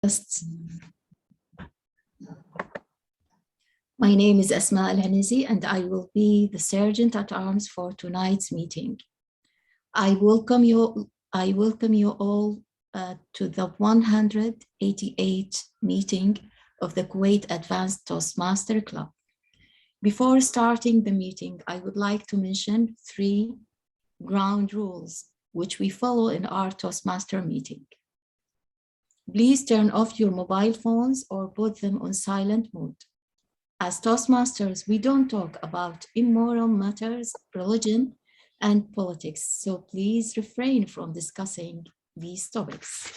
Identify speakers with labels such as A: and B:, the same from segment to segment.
A: guests. My name is Asma Al-Hanizi, and I will be the Sergeant at Arms for tonight's meeting. I welcome you all to the 188th meeting of the Kuwait Advanced Toastmaster Club. Before starting the meeting, I would like to mention 3 ground rules which we follow in our Toastmaster meeting. Please turn off your mobile phones or put them on silent mode. As Toastmasters, we don't talk about immoral matters, religion, and politics, so please refrain from discussing these topics.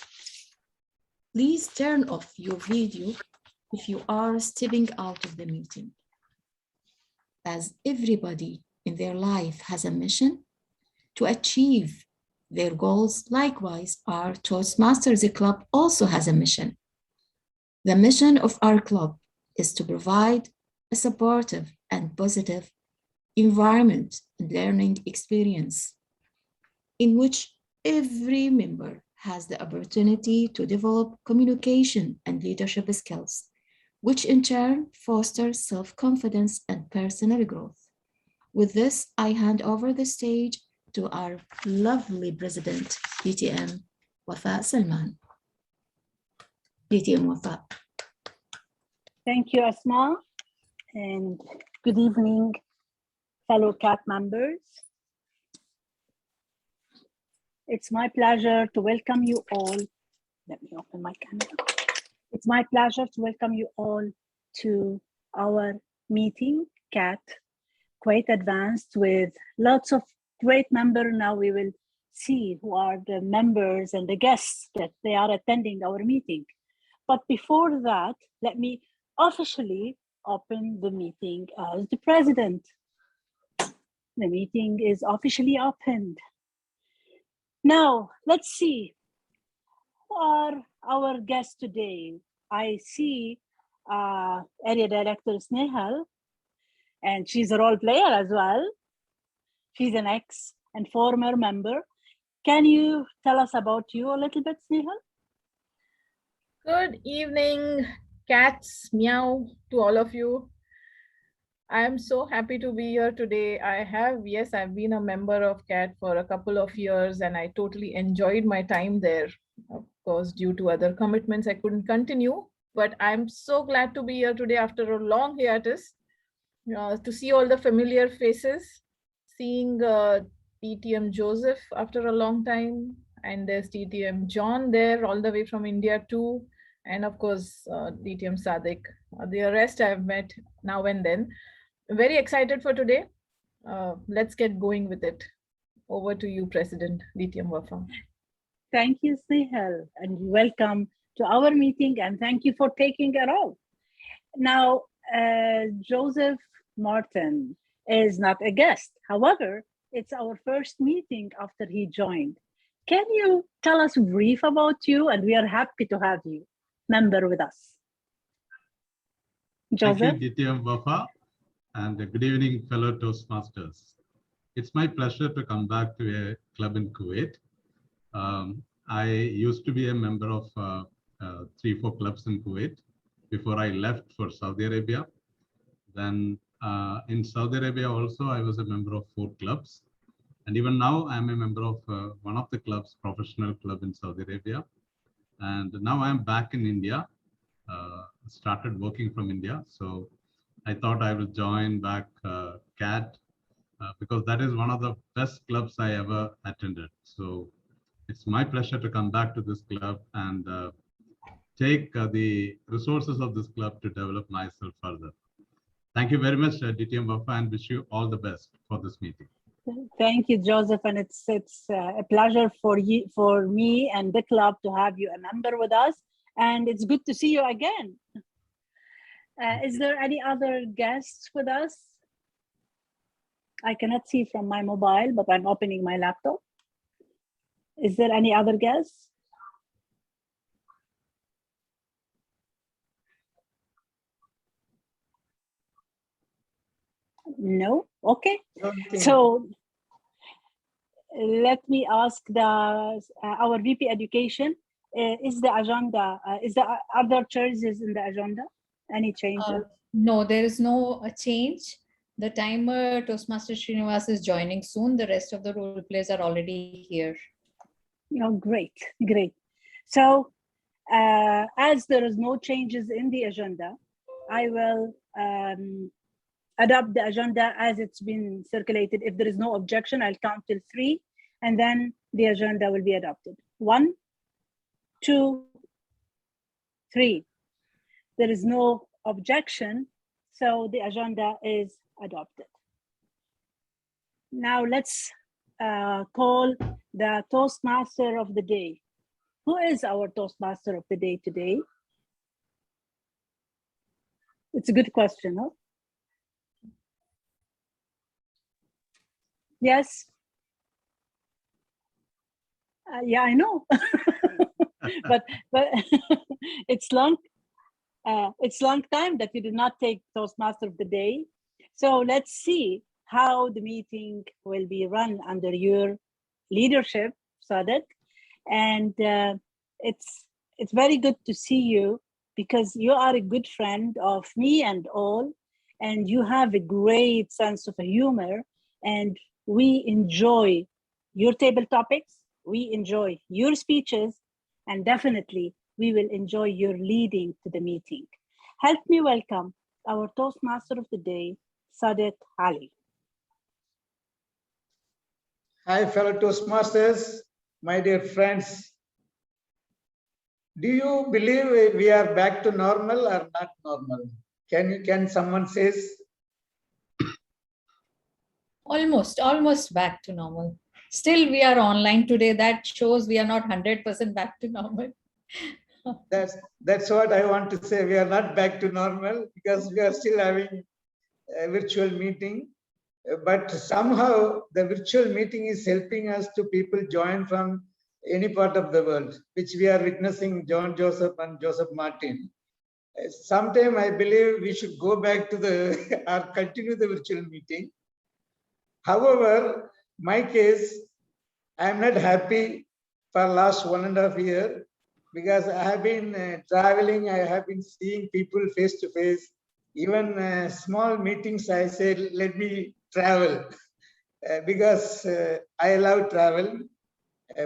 A: Please turn off your video if you are stepping out of the meeting. As everybody in their life has a mission to achieve their goals, likewise, our Toastmasters Club also has a mission. The mission of our club is to provide a supportive and positive environment and learning experience in which every member has the opportunity to develop communication and leadership skills, which in turn fosters self-confidence and personal growth. With this, I hand over the stage to our lovely President, DTM Wafa Salman. DTM Wafa.
B: Thank you, Asma, and good evening, fellow CAT members. It's my pleasure to welcome you all. Let me open my camera. It's my pleasure to welcome you all to our meeting, CAT, Kuwait Advanced, with lots of great members. Now we will see who are the members and the guests that they are attending our meeting. But before that, let me officially open the meeting as the president. The meeting is officially opened. Now, let's see who are our guests today. I see Area Director Snehal, and she's a role player as well. She's an ex and former member. Can you tell us about you a little bit, Snehal?
C: Good evening, cats, meow to all of you. I am so happy to be here today. I've been a member of CAT for a couple of years and I totally enjoyed my time there. Of course, due to other commitments, I couldn't continue, but I'm so glad to be here today after a long hiatus to see all the familiar faces, seeing DTM Joseph after a long time, and there's DTM John there all the way from India too, and of course DTM Sadiq. The rest I've met now and then. Very excited for today. Let's get going with it. Over to you, President DTM Wafa.
B: Thank you, Snehal, and welcome to our meeting, and thank you for taking a role. Now, Joseph Martin is not a guest. However, it's our first meeting after he joined. Can you tell us brief about you? And we are happy to have you member with us. Joseph?
D: Thank you, DTM Wafa, and good evening, fellow Toastmasters. It's my pleasure to come back to a club in Kuwait. I used to be a member of 3-4 clubs in Kuwait before I left for Saudi Arabia. Then in Saudi Arabia also, I was a member of 4 clubs. And even now, I'm a member of one of the clubs, professional club in Saudi Arabia. And now I'm back in India, started working from India. So I thought I will join back CAT because that is one of the best clubs I ever attended. So it's my pleasure to come back to this club and take the resources of this club to develop myself further. Thank you very much, DTM Wafa, and wish you all the best for this meeting.
B: Thank you, Joseph, and it's a pleasure for me and the club to have you a member with us, and it's good to see you again. Is there any other guests with us? I cannot see from my mobile, but I'm opening my laptop. Is there any other guests? No? Okay. So let me ask our VP Education, is the agenda, are there changes in the agenda? Any changes?
E: No, there is no change. The timer, Toastmaster Srinivas is joining soon. The rest of the role players are already here.
B: Oh, great, great. So as there is no changes in the agenda, I will adopt the agenda as it's been circulated. If there is no objection, I'll count till 3, and then the agenda will be adopted. 1, 2, 3. There is no objection, so the agenda is adopted. Now let's call the Toastmaster of the day. Who is our Toastmaster of the day today? It's a good question, huh? Yes. Yeah, I know. but it's long time that you did not take Toastmaster of the day. So let's see how the meeting will be run under your leadership, Sadat. And it's very good to see you, because you are a good friend of me and all, and you have a great sense of humor, and we enjoy your table topics, we enjoy your speeches, and definitely we will enjoy your leading to the meeting. Help me welcome our Toastmaster of the day, Sadat Ali.
F: Hi, fellow Toastmasters, my dear friends. Do you believe we are back to normal or not normal? Can someone says?
E: Almost back to normal. Still, we are online today. That shows we are not 100% back to normal.
F: That's what I want to say. We are not back to normal because we are still having a virtual meeting. But somehow the virtual meeting is helping us to people join from any part of the world, which we are witnessing John Joseph and Joseph Martin. Sometime I believe we should go back to the or continue the virtual meeting. However, my case, I am not happy for last 1.5 years because I have been traveling, I have been seeing people face to face. Even small meetings, I said, let me travel because I love travel.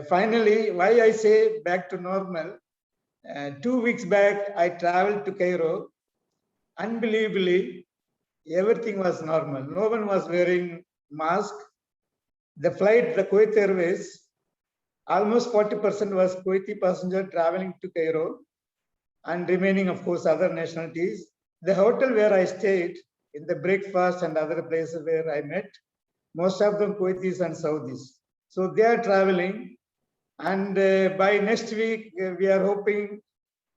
F: Finally, why I say back to normal, 2 weeks back, I traveled to Cairo. Unbelievably, everything was normal. No one was wearing mask. The flight, the Kuwait Airways, almost 40% was Kuwaiti passenger traveling to Cairo, and remaining, of course, other nationalities. The hotel where I stayed, in the breakfast and other places where I met, most of them Kuwaitis and Saudis. So they are traveling, and by next week, we are hoping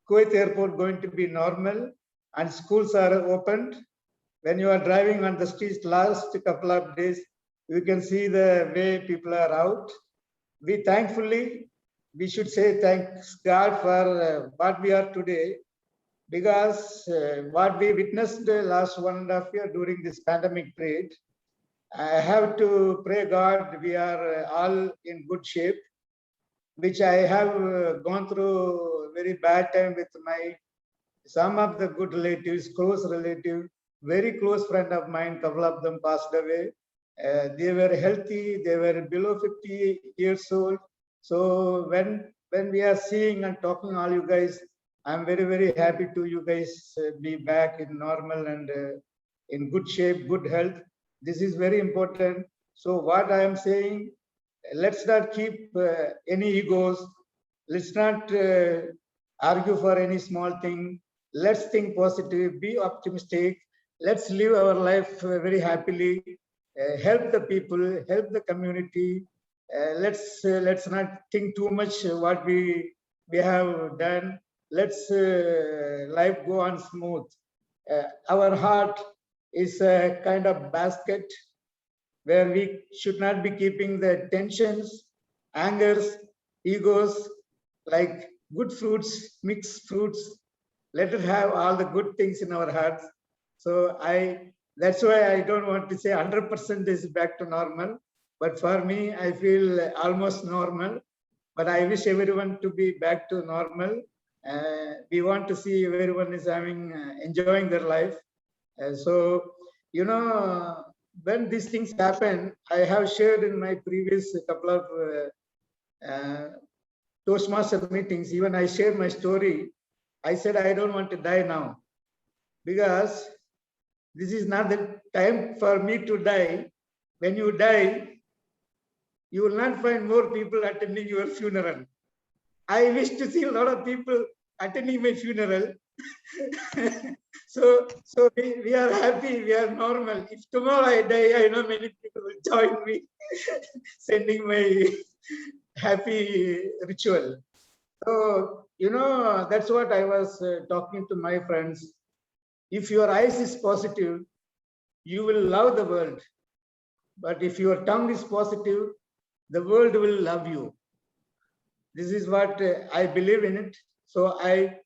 F: Kuwait airport going to be normal and schools are opened. When you are driving on the streets last couple of days, you can see the way people are out. We should say thanks God for what we are today, because what we witnessed the last 1.5 years during this pandemic period, I have to pray God we are all in good shape, which I have gone through very bad time with some of the good relatives, close relative, very close friend of mine, couple of them passed away. They were healthy, they were below 50 years old. So when we are seeing and talking all you guys, I'm very, very happy to you guys be back in normal and in good shape, good health. This is very important. So what I am saying, let's not keep any egos. Let's not argue for any small thing. Let's think positive, be optimistic. Let's live our life very happily. Help the people, help the community. Let's not think too much what we have done. Let's life go on smooth. Our heart is a kind of basket where we should not be keeping the tensions, angers, egos, like good fruits, mixed fruits. Let us have all the good things in our hearts. So that's why I don't want to say 100% is back to normal, but for me, I feel almost normal. but I wish everyone to be back to normal. We want to see everyone is enjoying their life. So, you know, when these things happen, I have shared in my previous couple of Toastmaster meetings, even I shared my story. I said, I don't want to die now because this is not the time for me to die. When you die, you will not find more people attending your funeral. I wish to see a lot of people attending my funeral. so we are happy, we are normal. If tomorrow I die, I know many people will join me, sending my happy ritual. So, you know, that's what I was talking to my friends. If your eyes is positive, you will love the world. But if your tongue is positive, the world will love you. This is what I believe in it. So I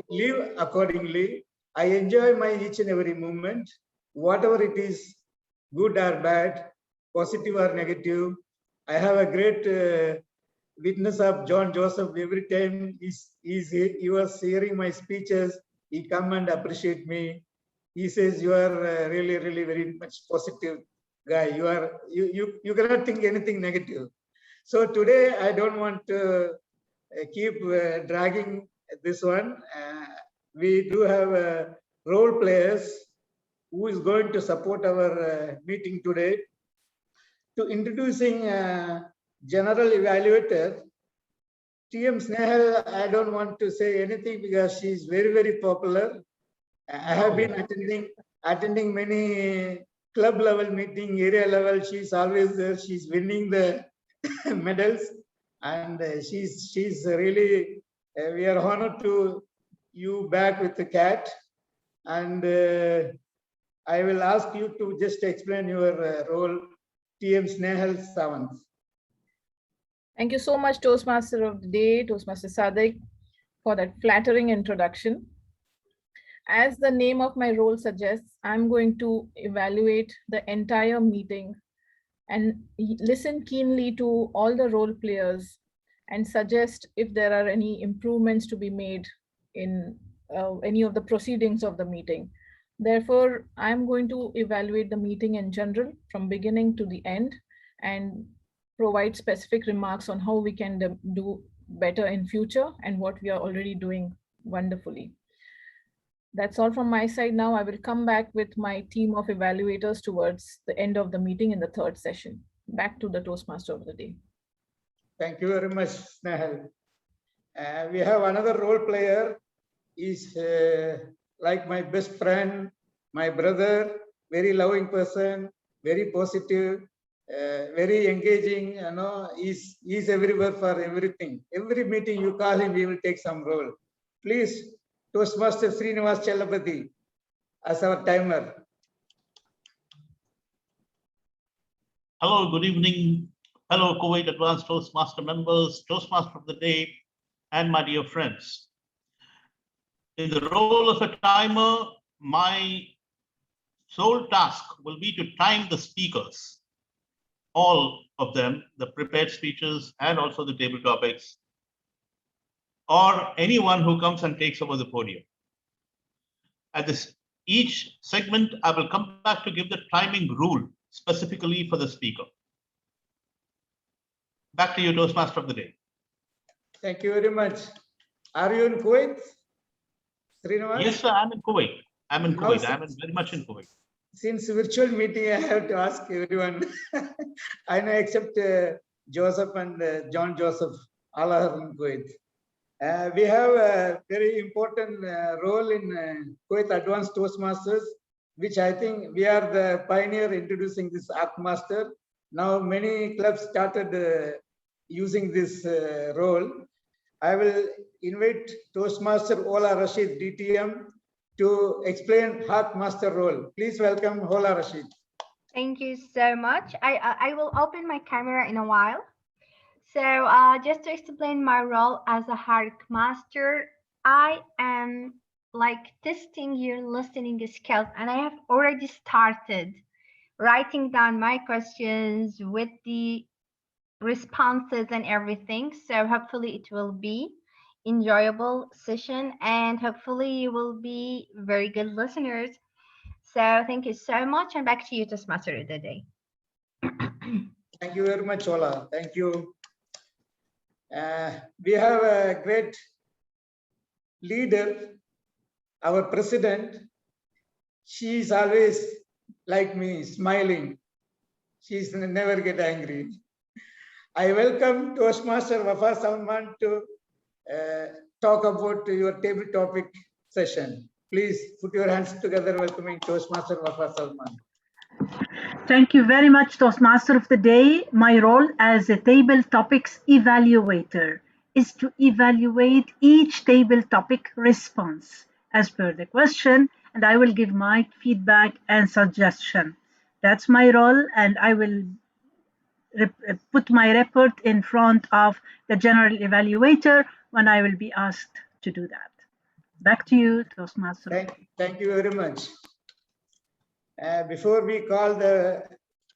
F: live accordingly. I enjoy my each and every moment, whatever it is, good or bad, positive or negative. I have a great witness of John Joseph. Every time he was hearing my speeches, he come and appreciate me. He says, you are really, really very much positive guy. You cannot think anything negative. So today I don't want to keep dragging this one. We do have role players who is going to support our meeting today. To introducing general evaluator, TM Snehal, I don't want to say anything because she is very, very popular. I have been attending many club level meeting, area level. She's always there. She's winning the medals, and she's really. We are honored to you back with the cat, and I will ask you to just explain your role, TM Snehal Sawant.
C: Thank you so much, Toastmaster of the Day, Toastmaster Sadiq, for that flattering introduction. As the name of my role suggests, I'm going to evaluate the entire meeting and listen keenly to all the role players and suggest if there are any improvements to be made in any of the proceedings of the meeting. Therefore, I'm going to evaluate the meeting in general from beginning to the end and provide specific remarks on how we can do better in future and what we are already doing wonderfully. That's all from my side now. I will come back with my team of evaluators towards the end of the meeting in the third session. Back to the Toastmaster of the Day.
F: Thank you very much, Snehal. We have another role player. He's like my best friend, my brother, very loving person, very positive, very engaging. You know, he's everywhere for everything. Every meeting you call him, he will take some role. Please, Toastmaster Srinivas Chellapati as our timer.
G: Hello, good evening. Hello, Kuwait Advanced Toastmaster members, Toastmaster of the Day, and my dear friends. In the role of a timer, my sole task will be to time the speakers, all of them, the prepared speeches and also the table topics, or anyone who comes and takes over the podium. At each segment, I will come back to give the timing rule specifically for the speaker. Back to you, Toastmaster of the Day.
F: Thank you very much. Are you in Kuwait, Srinivas?
G: Yes, sir, I'm in Kuwait. I'm in Kuwait. I'm very much in Kuwait.
F: Since virtual meeting, I have to ask everyone. I know except Joseph and John Joseph, all are in Kuwait. We have a very important role in Kuwait Advanced Toastmasters, which I think we are the pioneer introducing this Oct Master. Now many clubs started using this role. I will invite Toastmaster Ola Rashid, DTM, to explain Oct Master role. Please welcome Ola Rashid.
H: Thank you so much. I will open my camera in a while. So just to explain my role as a Oct Master, I am like testing your listening skills, and I have already started writing down my questions with the responses and everything. So hopefully it will be enjoyable session, and hopefully you will be very good listeners. So thank you so much, and back to you, Toastmaster of the day.
F: Thank you very much, Ola. Thank you. We have a great leader, our president. She is always like me, smiling. She's never get angry. I welcome Toastmaster Wafa Salman to talk about your table topic session. Please put your hands together welcoming Toastmaster Wafa Salman.
I: Thank you very much, Toastmaster of the Day. My role as a table topics evaluator is to evaluate each table topic response as per the question, and I will give my feedback and suggestion. That's my role, and I will put my report in front of the general evaluator when I will be asked to do that. Back to you, Toastmaster.
F: Thank you very much. Before we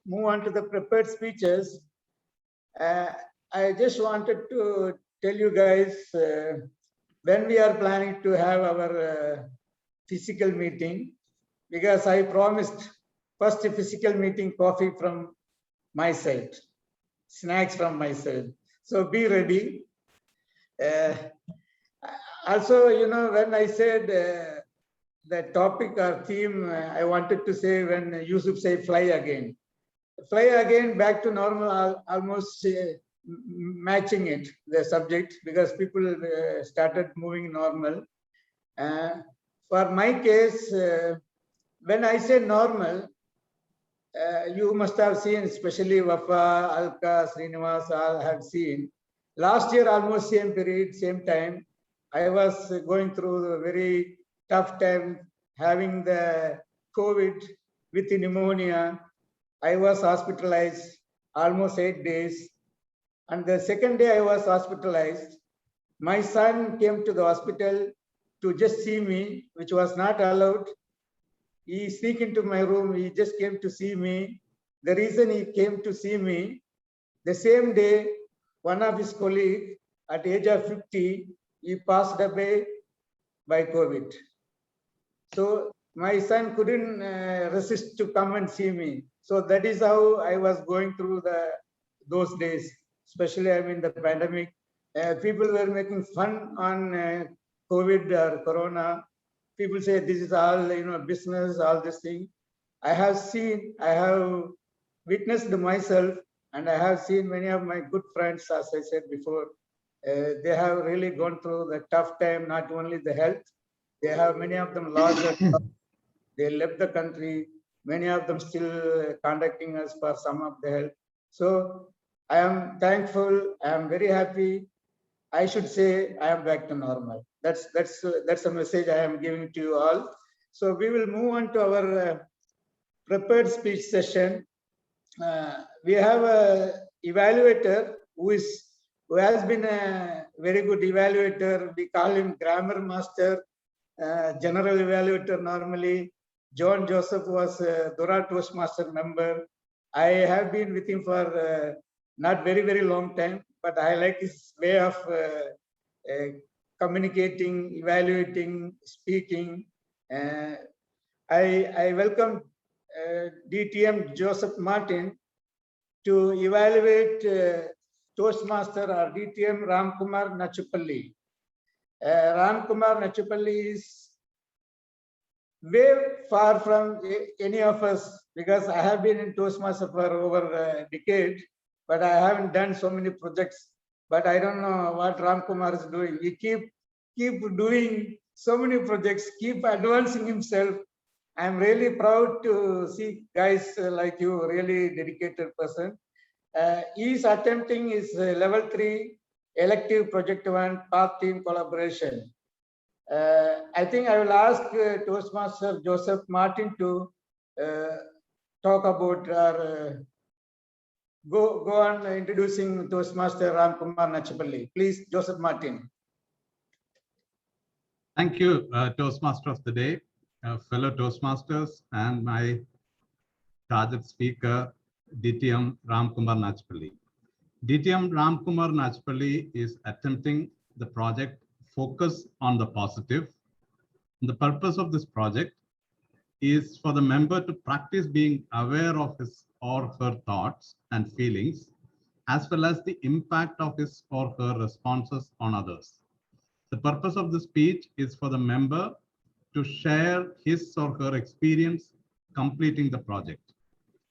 F: move on to the prepared speeches, I just wanted to tell you guys when we are planning to have our physical meeting, because I promised first physical meeting coffee from my side, snacks from my side. So be ready. Also, you know, when I said the topic or theme, I wanted to say when Yusuf say fly again. Fly again back to normal, almost matching it, the subject, because people started moving normal. For my case, when I say normal, you must have seen, especially Wafa, Alka, Srinivas, all have seen. Last year, almost same period, same time, I was going through a very tough time, having the COVID with pneumonia. I was hospitalized almost 8 days. And the second day I was hospitalized, my son came to the hospital to just see me, which was not allowed. He sneaked into my room. He just came to see me. The reason he came to see me, the same day, one of his colleagues at the age of 50, he passed away by COVID. So my son couldn't resist to come and see me. So that is how I was going through those days, especially the pandemic. People were making fun on COVID or Corona. People say this is all, business, all this thing. I have witnessed myself, and I have seen many of my good friends, as I said before, they have really gone through the tough time, not only the health, they have many of them lost their jobs, they left the country, many of them still contacting us for some of the help. So I am thankful, I am very happy. I should say I am back to normal. That's a message I am giving to you all. So we will move on to our prepared speech session. We have a evaluator who has been a very good evaluator. We call him grammar master, general evaluator normally. John Joseph was a Dora Toastmaster member. I have been with him for not very, very long time, but I like his way of communicating, evaluating, speaking. I welcome DTM Joseph Martin to evaluate Toastmaster or DTM Ramkumar Nachupalli. Ramkumar Nachupalli is way far from any of us, because I have been in Toastmaster for over a decade, but I haven't done so many projects. But I don't know what Ramkumar is doing. He keep doing so many projects, keep advancing himself. I'm really proud to see guys like you, really dedicated person. He is attempting his level 3 elective project 1 path team collaboration. I think I will ask Toastmaster Joseph Martin to talk about or go on introducing Toastmaster Ramkumar Nachupalli. Please, Joseph Martin.
D: Thank you, Toastmaster of the Day, fellow Toastmasters, and my target speaker, DTM Ramkumar Nachupalli. DTM Ramkumar Nachpalli is attempting the project Focus on the Positive. The purpose of this project is for the member to practice being aware of his or her thoughts and feelings, as well as the impact of his or her responses on others. The purpose of the speech is for the member to share his or her experience completing the project.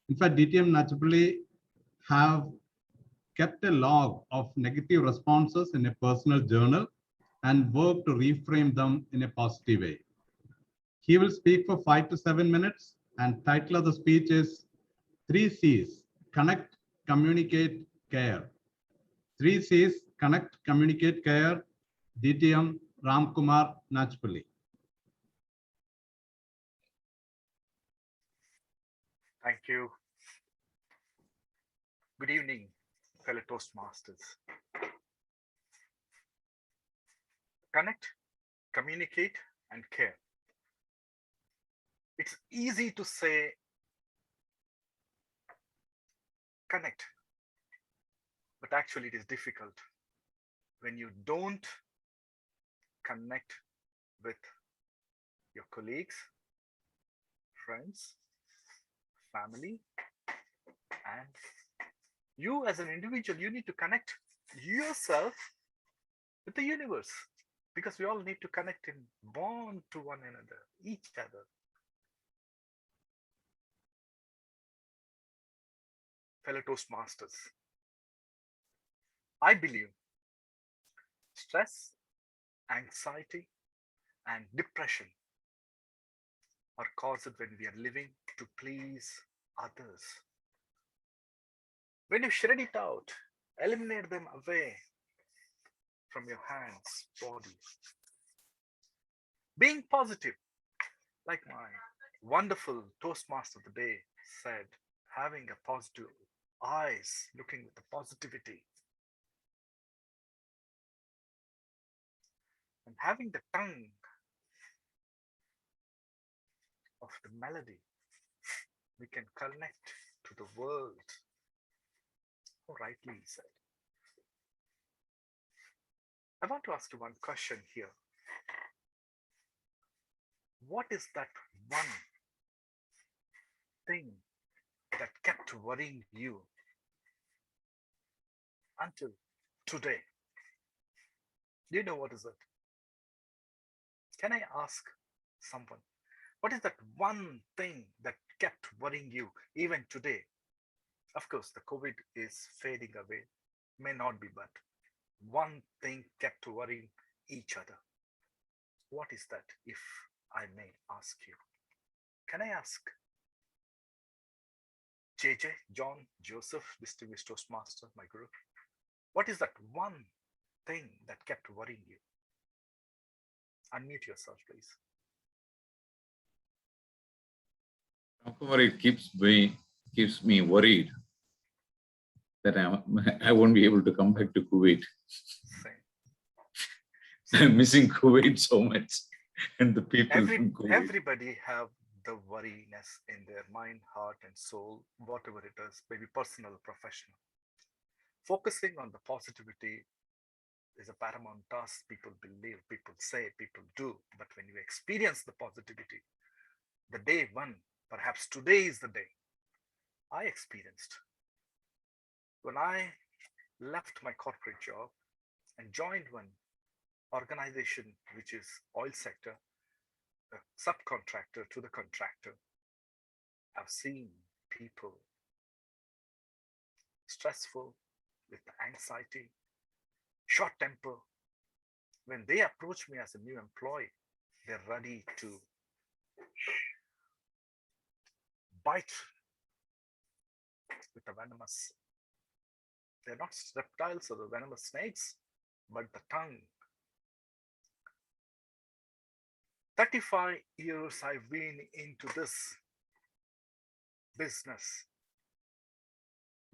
D: In fact, DTM Nachpalli have kept a log of negative responses in a personal journal and work to reframe them in a positive way. He will speak for 5 to 7 minutes, and title of the speech is 3 C's: Connect, Communicate, Care. 3 C's: Connect, Communicate, Care. DTM Ramkumar Nachpalli.
J: Thank you. Good evening, fellow Toastmasters. Connect, communicate, and care. It's easy to say connect, but actually it is difficult when you don't connect with your colleagues, friends, family, and you as an individual. You need to connect yourself with the universe, because we all need to connect and bond to one another, each other. Fellow Toastmasters, I believe stress, anxiety, and depression are caused when we are living to please others. When you shred it out, eliminate them away from your hands, body. Being positive, like my wonderful Toastmaster of the day said, having a positive eyes, looking with the positivity, and having the tongue of the melody, we can connect to the world. Oh, rightly said. I want to ask you one question here. What is that one thing that kept worrying you until today? Do you know what is it? Can I ask someone, what is that one thing that kept worrying you even today? Of course, the COVID is fading away, may not be, but one thing kept worrying each other. What is that, if I may ask you? Can I ask JJ, John, Joseph, distinguished Toastmaster, my guru? What is that one thing that kept worrying you? Unmute yourself, please.
K: It keeps me worried that I won't be able to come back to Kuwait. I'm missing Kuwait so much, and the people from Kuwait.
J: Everybody have the worriness in their mind, heart, and soul, whatever it is, maybe personal or professional. Focusing on the positivity is a paramount task. People believe, people say, people do, but when you experience the positivity, the day one, perhaps today is the day I experienced when I left my corporate job and joined one organization, which is oil sector, a subcontractor to the contractor. I've seen people stressful, with anxiety, short temper. When they approach me as a new employee, they're ready to bite with the venomous. They're not reptiles or the venomous snakes, but the tongue. 35 years I've been into this business.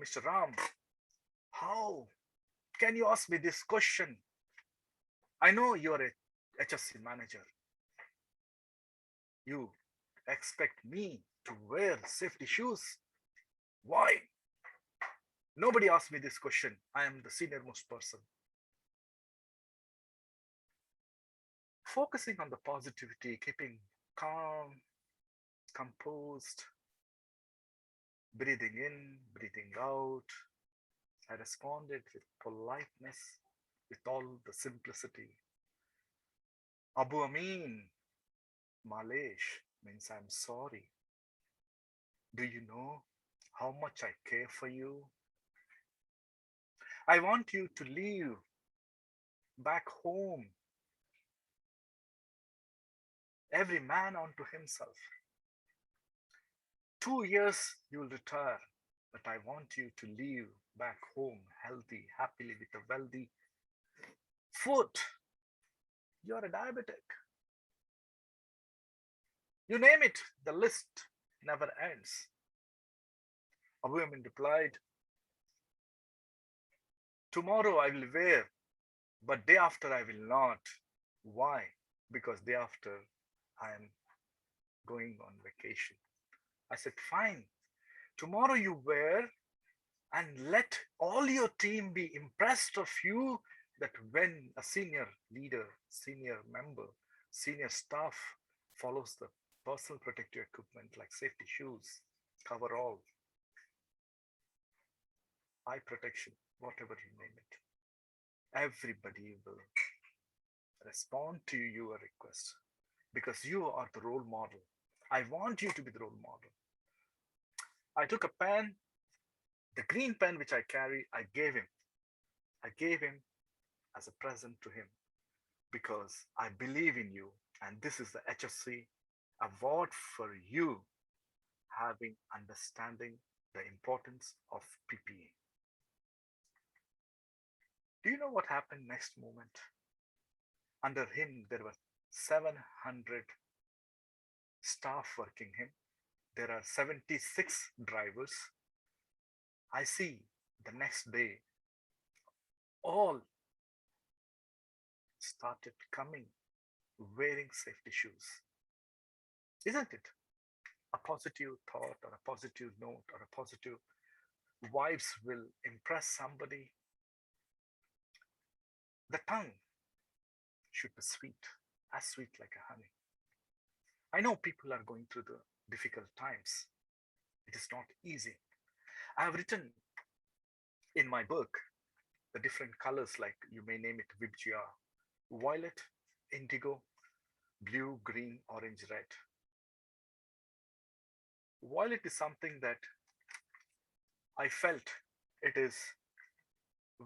J: Mr. Ram, how can you ask me this question? I know you're a HSC manager. You expect me to wear safety shoes. Why? Nobody asked me this question. I am the senior most person. Focusing on the positivity, keeping calm, composed, breathing in, breathing out. I responded with politeness, with all the simplicity. Abu Amin, Malish means I'm sorry. Do you know how much I care for you? I want you to leave back home, every man unto himself. 2 years you will retire, but I want you to leave back home healthy, happily, with a wealthy foot. You're a diabetic. You name it, the list never ends. Abu Amin replied, tomorrow I will wear, but day after I will not. Why? Because day after I am going on vacation. I said, fine. Tomorrow you wear and let all your team be impressed of you, that when a senior leader, senior member, senior staff follows the personal protective equipment like safety shoes, coverall, eye protection, whatever you name it, everybody will respond to your request because you are the role model. I want you to be the role model. I took a pen, the green pen which I carry, I gave him. I gave him as a present to him because I believe in you. And this is the HSC award for you having understanding the importance of PPE. Do you know what happened next moment? Under him, there were 700 staff working him. There are 76 drivers. I see the next day, all started coming wearing safety shoes. Isn't it? A positive thought or a positive note or a positive vibes will impress somebody. The tongue should be sweet, as sweet like a honey. I know people are going through the difficult times. It is not easy. I have written in my book the different colors, like you may name it Vibgya, violet, indigo, blue, green, orange, red. Violet is something that I felt it is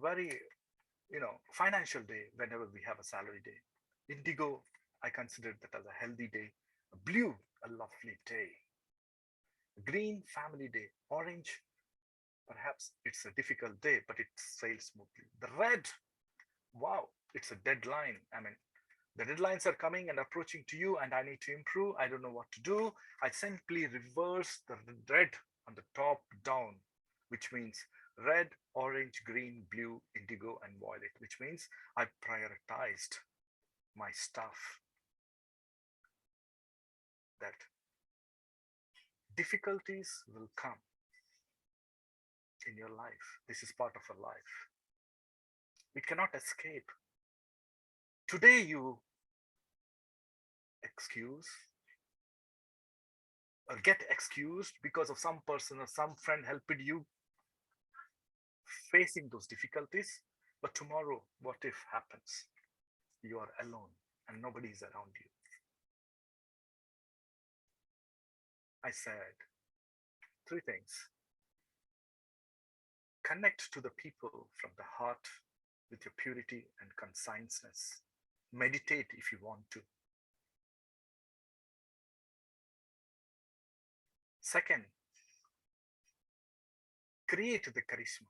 J: very, financial day whenever we have a salary day. Indigo, I consider that as a healthy day. Blue, a lovely day. Green, family day. Orange, perhaps it's a difficult day, but it sails smoothly. The red, wow, it's a deadline. I mean, the deadlines are coming and approaching to you, and I need to improve. I don't know what to do. I simply reverse the red on the top down, which means red, orange, green, blue, indigo, and violet, which means I prioritized my stuff. That difficulties will come in your life. This is part of a life. We cannot escape. Today you excuse or get excused because of some person or some friend helped you facing those difficulties. But tomorrow, what if happens? You are alone and nobody is around you. I said 3 things. Connect to the people from the heart with your purity and conscientiousness. Meditate if you want to. Second, create the charisma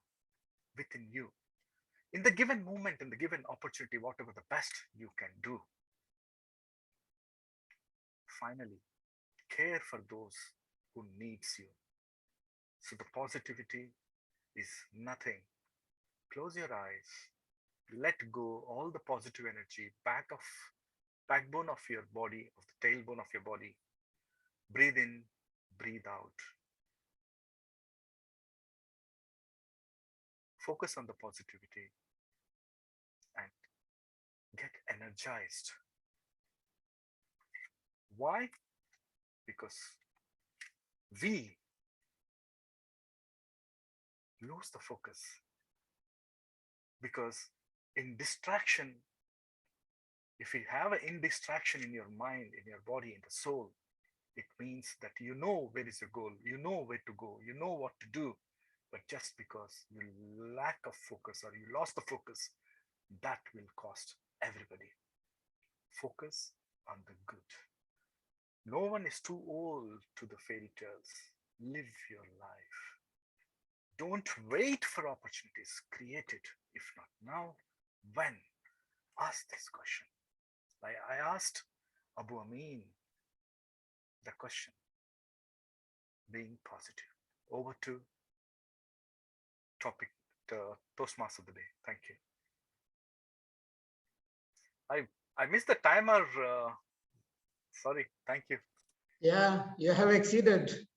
J: within you. In the given moment, in the given opportunity, whatever the best you can do. Finally, care for those who needs you. So the positivity is nothing. Close your eyes. Let go all the positive energy, backbone of your body, of the tailbone of your body. Breathe in, breathe out. focus on the positivity, and get energized. Why? Because we lose the focus. Because in distraction, if you have an distraction in your mind, in your body, in the soul, it means that you know where is your goal, you know where to go, you know what to do. But just because you lack of focus or you lost the focus, that will cost everybody. Focus on the good. No one is too old to the fairy tales. Live your life. Don't wait for opportunities. Create it. If not now, when? Ask this question. I asked Abu Amin the question. Being positive. Over to topic, the Toastmaster of the day. Thank you. I missed the timer. Sorry. Thank you.
F: Yeah, you have exceeded.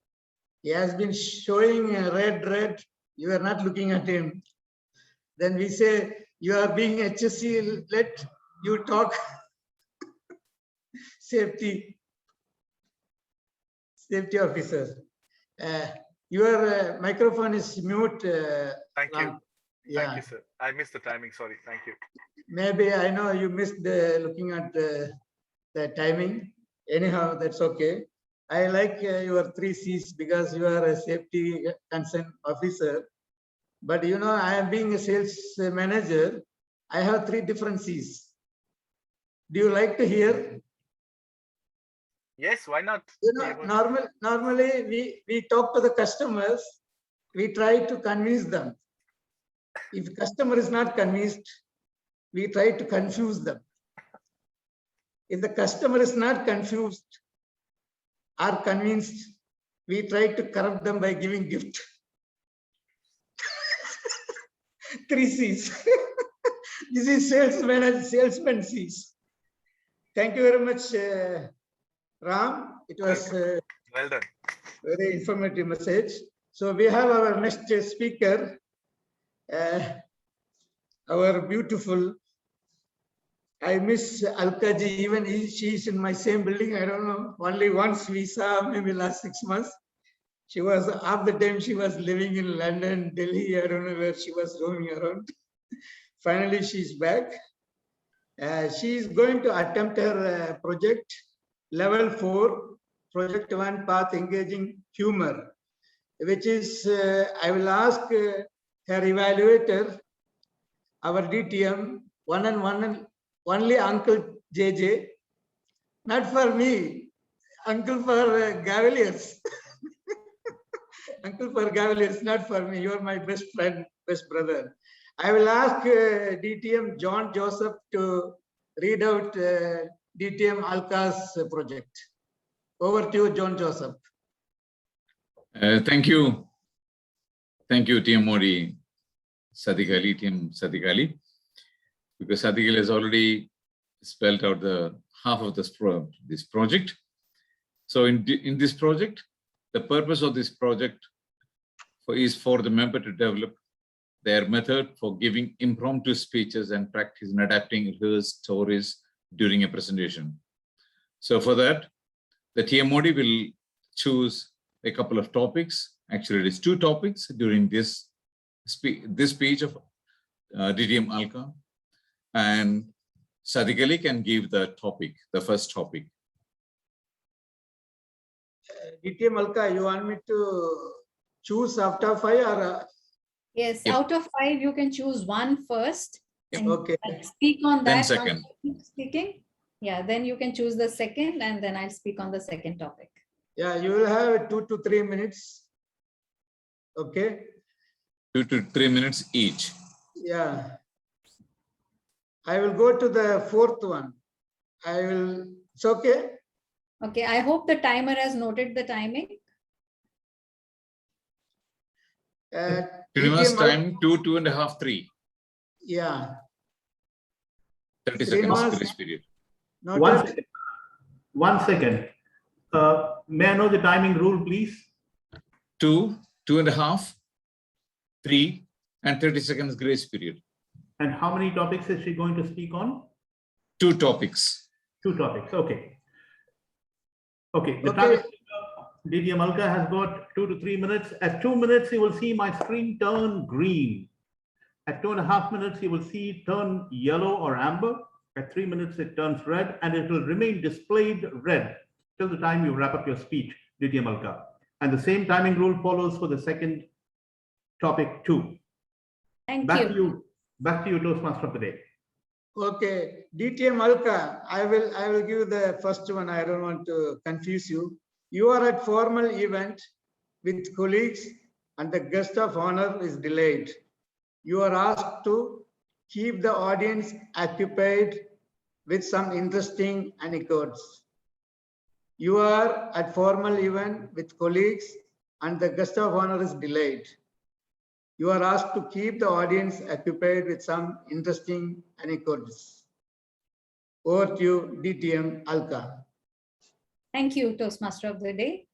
F: He has been showing red. You are not looking at him. Then we say, you are being HSC, let you talk. Safety officer. Your microphone is mute.
J: Thank you.
F: Yeah.
J: Thank you, sir. I missed the timing. Sorry. Thank you.
F: Maybe I know you missed looking at the timing. Anyhow, that's okay. I like your 3 C's because you are a safety concern officer. But you know, I am being a sales manager. I have 3 different C's. Do you like to hear?
J: Yes, why not?
F: You know, normally we talk to the customers. We try to convince them. If the customer is not convinced, we try to confuse them. If the customer is not confused or convinced, we try to corrupt them by giving gift. 3 C's. This is salesman C's. Thank you very much, Ram. It was
J: well done.
F: Very informative message. So we have our next speaker, our beautiful. I miss Alkaji, even she is in my same building. I don't know. Only once we saw, maybe last 6 months. She was, half the time she was living in London, Delhi. I don't know where she was roaming around. Finally, she's back. She is going to attempt her project, level 4, project 1, path engaging humor, which is, I will ask her evaluator, our DTM, only Uncle JJ, not for me, Uncle for Gavaliers. Uncle for Gavaliers, not for me. You are my best friend, best brother. I will ask DTM John Joseph to read out DTM Alka's project. Over to you, John Joseph.
K: Thank you. Thank you, TM Modi, Sadiq Ali, TM Sadiq Ali, because Sadiq Ali has already spelled out the half of this project. So in this project, the purpose of this project is for the member to develop their method for giving impromptu speeches and practice in adapting rehearsed stories during a presentation. So for that, the TMOD will choose a couple of topics. Actually, it is 2 topics during this speech of DTM Alka. And Sadiq Ali can give the topic, the first topic.
F: DTM Alka, you want me to choose after 5 or?
E: Yes,
K: Yep.
E: out of 5, you can choose 1 first. And
F: Okay.
E: speak on
K: Then
E: that.
K: second.
E: Speaking. Yeah, then you can choose the second, and then I'll speak on the second topic.
F: Yeah, you will have 2 to 3 minutes. Okay.
K: 2 to 3 minutes each.
F: Yeah. I will go to the 4th one. It's okay.
E: Okay, I hope the timer has noted the timing.
K: Srinivas, time 2, 2.5, 3.
F: Yeah.
K: 30 seconds
F: Srinivas,
K: grace period.
F: noted?
L: 1 second. May I know the timing rule, please?
K: 2, 2.5, 3, and 30 seconds grace period.
L: And how many topics is she going to speak on?
K: 2 topics.
L: 2 topics. Okay. Okay. The
F: Okay.
L: target DDM Alka has got 2 to 3 minutes. At 2 minutes, you will see my screen turn green. At 2.5 minutes, you will see it turn yellow or amber. At 3 minutes, it turns red, and it will remain displayed red till the time you wrap up your speech, DDM Alka. And the same timing rule follows for the second topic too.
E: Thank
L: Back
E: you.
L: to you. Back to you, Toastmaster of the day.
F: Okay, DTM Alka, I will give the first one. I don't want to confuse you. You are at formal event with colleagues and the guest of honor is delayed. You are asked to keep the audience occupied with some interesting anecdotes. You are at formal event with colleagues and the guest of honor is delayed. You are asked to keep the audience occupied with some interesting anecdotes. Over to you, DTM Alka.
E: Thank you, Toastmaster of the day.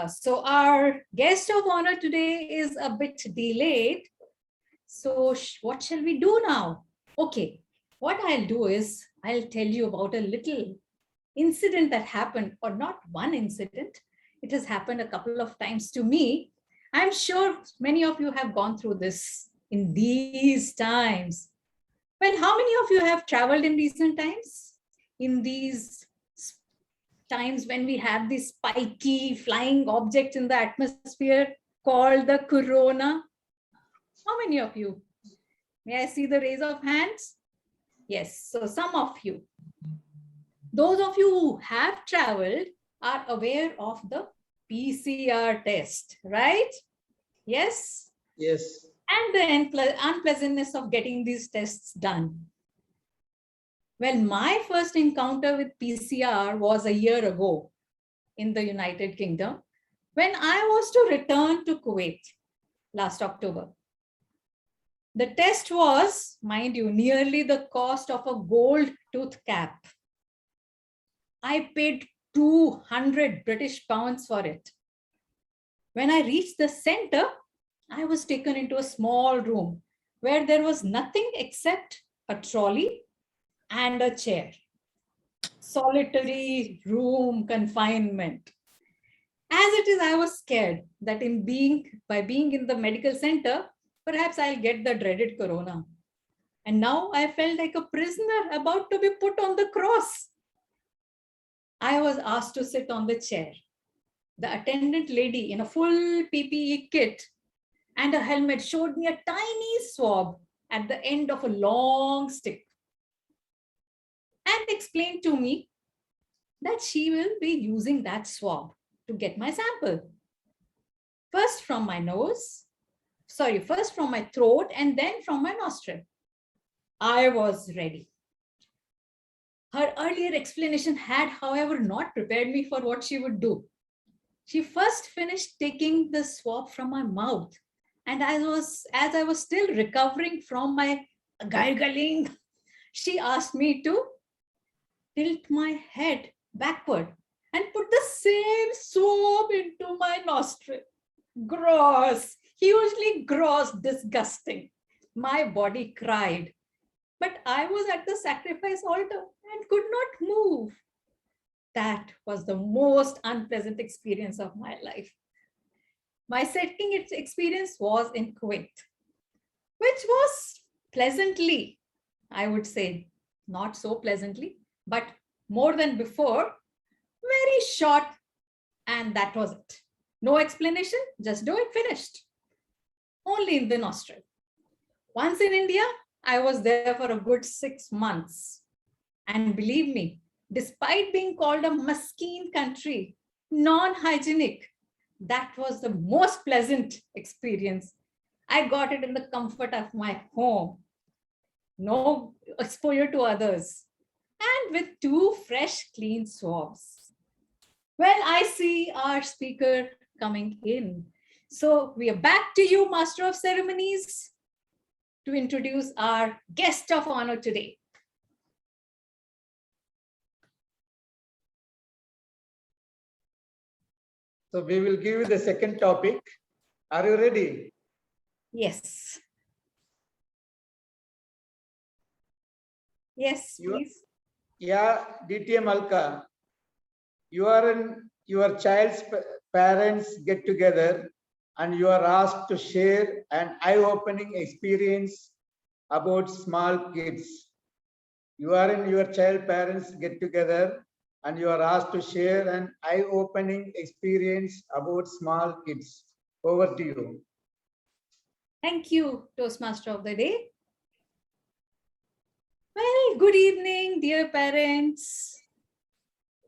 E: So our guest of honor today is a bit delayed. So what shall we do now? Okay, what I'll do is I'll tell you about a little incident that happened, or not one incident. It has happened a couple of times to me. I'm sure many of you have gone through this in these times. Well, how many of you have traveled in recent times? In these times when we have this spiky flying object in the atmosphere called the corona? How many of you? May I see the raise of hands? Yes, so some of you. Those of you who have traveled are aware of the PCR test, right? Yes?
F: Yes.
E: And the unpleasantness of getting these tests done. Well, my first encounter with PCR was a year ago in the United Kingdom when I was to return to Kuwait last October. The test was, mind you, nearly the cost of a gold tooth cap. I paid 200 British pounds for it. When I reached the center, I was taken into a small room where there was nothing except a trolley and a chair. Solitary room confinement. As it is, I was scared that by being in the medical center, perhaps I'll get the dreaded corona. And now I felt like a prisoner about to be put on the cross. I was asked to sit on the chair. The attendant lady in a full PPE kit and a helmet showed me a tiny swab at the end of a long stick and explained to me that she will be using that swab to get my sample. First from my throat and then from my nostril. I was ready. Her earlier explanation had, however, not prepared me for what she would do. She first finished taking the swab from my mouth, and as I was still recovering from my gargling, she asked me to tilt my head backward and put the same swab into my nostril. Gross, hugely gross, disgusting. My body cried, but I was at the sacrifice altar and could not move. That was the most unpleasant experience of my life. My second experience was in Kuwait, which was pleasantly, I would say, not so pleasantly, but more than before, very short, and that was it. No explanation, just do it, finished. Only in the nostril. Once in India, I was there for a good 6 months. And believe me, despite being called a maskeen country, non-hygienic, that was the most pleasant experience. I got it in the comfort of my home. No exposure to others. And with 2 fresh, clean swabs. Well, I see our speaker coming in. So we are back to you, Master of Ceremonies, to introduce our guest of honor today.
F: So we will give you the second topic. Are you ready?
E: Yes. Yes, please.
F: Yeah, DTM Alka, you are in your child's parents get together and you are asked to share an eye-opening experience about small kids. You are in your child parents get together and you are asked to share an eye-opening experience about small kids. Over to you.
E: Thank you, Toastmaster of the Day. Well, good evening, dear parents.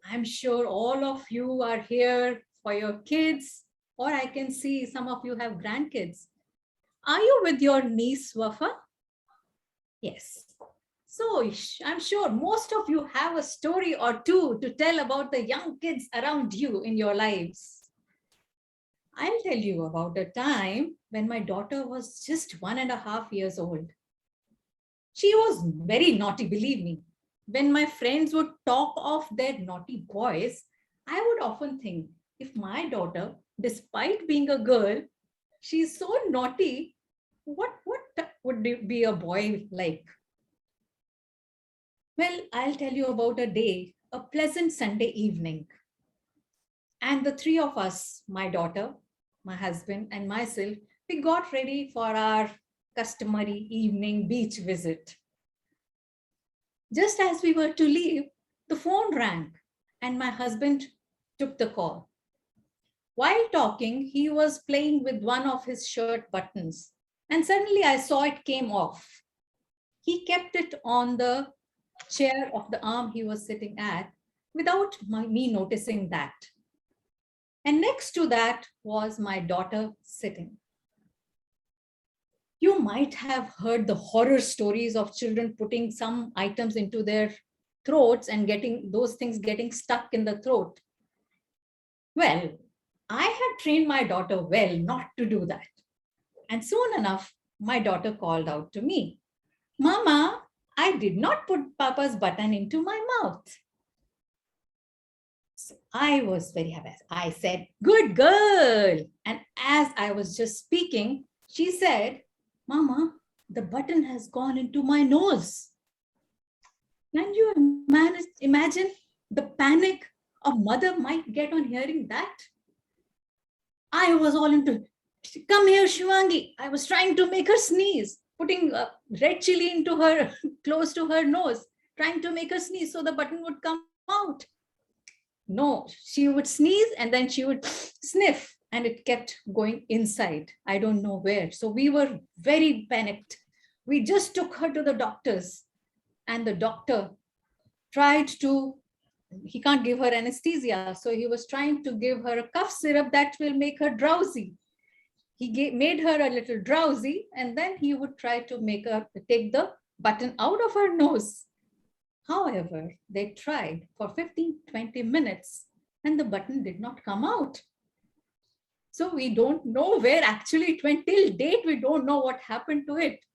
E: I'm sure all of you are here for your kids, or I can see some of you have grandkids. Are you with your niece, Wafa? Yes. So I'm sure most of you have a story or two to tell about the young kids around you in your lives. I'll tell you about a time when my daughter was just 1.5 years old. She was very naughty, believe me. When my friends would talk of their naughty boys, I would often think, if my daughter, despite being a girl, she's so naughty, what would it be a boy like? Well, I'll tell you about a day, a pleasant Sunday evening. And the three of us, my daughter, my husband, and myself, we got ready for our customary evening beach visit. Just as we were to leave, the phone rang and my husband took the call. While talking, he was playing with one of his shirt buttons and suddenly I saw it came off. He kept it on the chair of the arm he was sitting at without me noticing that. And next to that was my daughter sitting. You might have heard the horror stories of children putting some items into their throats and getting those things getting stuck in the throat. Well, I had trained my daughter well not to do that. And soon enough, my daughter called out to me, "Mama, I did not put Papa's button into my mouth." So I was very happy. I said, "Good girl." And as I was just speaking, she said, "Mama, the button has gone into my nose." Can you imagine the panic a mother might get on hearing that? I was all into, "Come here, Shivangi." I was trying to make her sneeze, putting red chili into her, close to her nose, trying to make her sneeze so the button would come out. No, she would sneeze and then she would sniff and it kept going inside. I don't know where. So we were very panicked. We just took her to the doctors and the doctor tried to, he can't give her anesthesia. So he was trying to give her a cough syrup that will make her drowsy. He made her a little drowsy and then he would try to make her take the button out of her nose. However, they tried for 15-20 minutes and the button did not come out. So we don't know where actually, till date, we don't know what happened to it.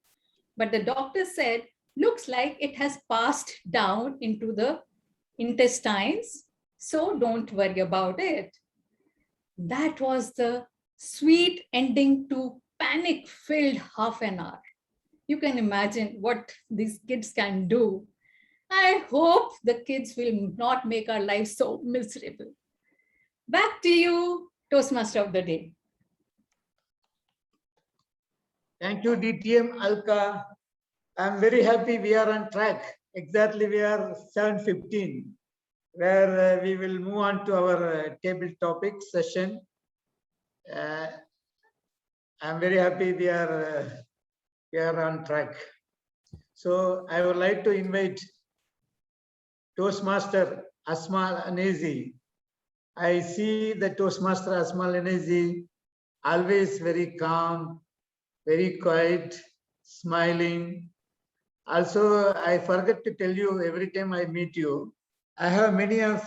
E: But the doctor said, looks like it has passed down into the intestines. So don't worry about it. That was the sweet ending to panic-filled half an hour. You can imagine what these kids can do. I hope the kids will not make our lives so miserable. Back to you, Toastmaster of the Day.
F: Thank you, DTM Alka. I'm very happy we are on track. Exactly, we are 7:15, where we will move on to our table topic session. I'm very happy we are on track. So I would like to invite Toastmaster Asma Anezi. I see the Toastmaster Asma Anezi always very calm, very quiet, smiling. Also, I forget to tell you every time I meet you, I have many of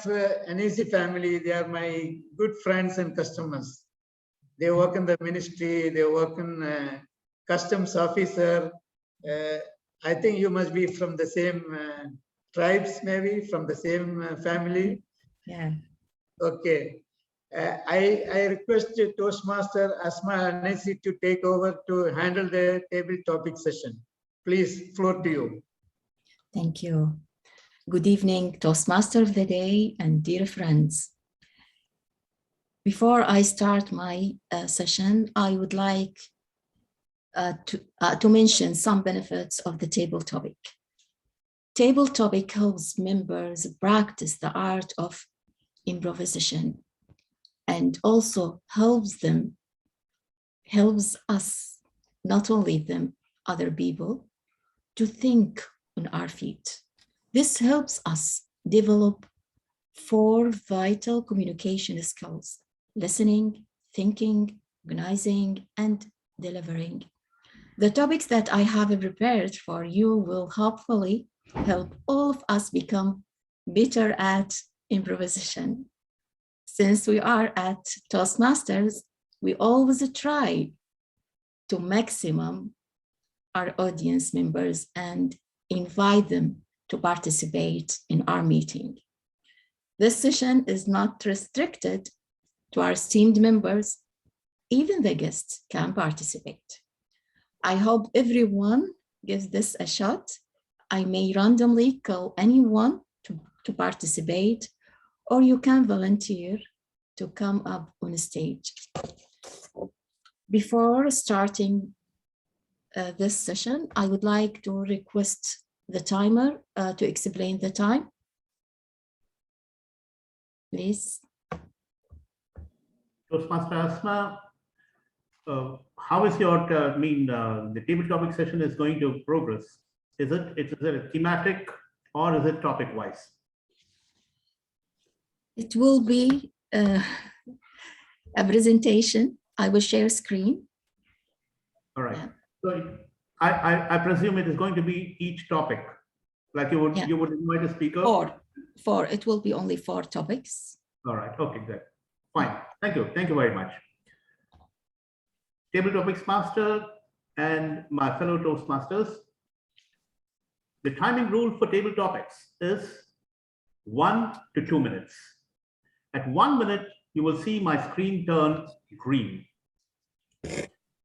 F: Anezi family. They are my good friends and customers. They work in the ministry, they work in customs officer. I think you must be from the same tribes, maybe from the same family.
E: Yeah.
F: Okay. I request Toastmaster Asma Anesi to take over to handle the table topic session. Please, floor to you.
A: Thank you. Good evening, Toastmaster of the Day and dear friends. Before I start my session, I would like to mention some benefits of the table topic. Table topic helps members practice the art of improvisation and also helps us, not only them, other people, to think on our feet. This helps us develop 4 vital communication skills: listening, thinking, organizing, and delivering. The topics that I have prepared for you will hopefully help all of us become better at improvisation. Since we are at Toastmasters, we always try to maximum our audience members and invite them to participate in our meeting. This session is not restricted to our esteemed members. Even the guests can participate. I hope everyone gives this a shot. I may randomly call anyone to participate, or you can volunteer to come up on stage. Before starting this session, I would like to request the timer to explain the time. Please.
L: Toastmaster Asma, how is your, the table topic session is going to progress? Is it a thematic or is it topic wise?
A: It will be a presentation. I will share screen.
L: All right.
A: Yeah.
L: So I presume it is going to be each topic, like you would invite a speaker.
A: Four. It will be only 4 topics.
L: All right. Okay. Good. Fine. Thank you. Thank you very much. Table topics master and my fellow Toastmasters. The timing rule for table topics is 1 to 2 minutes. At 1 minute, you will see my screen turn green.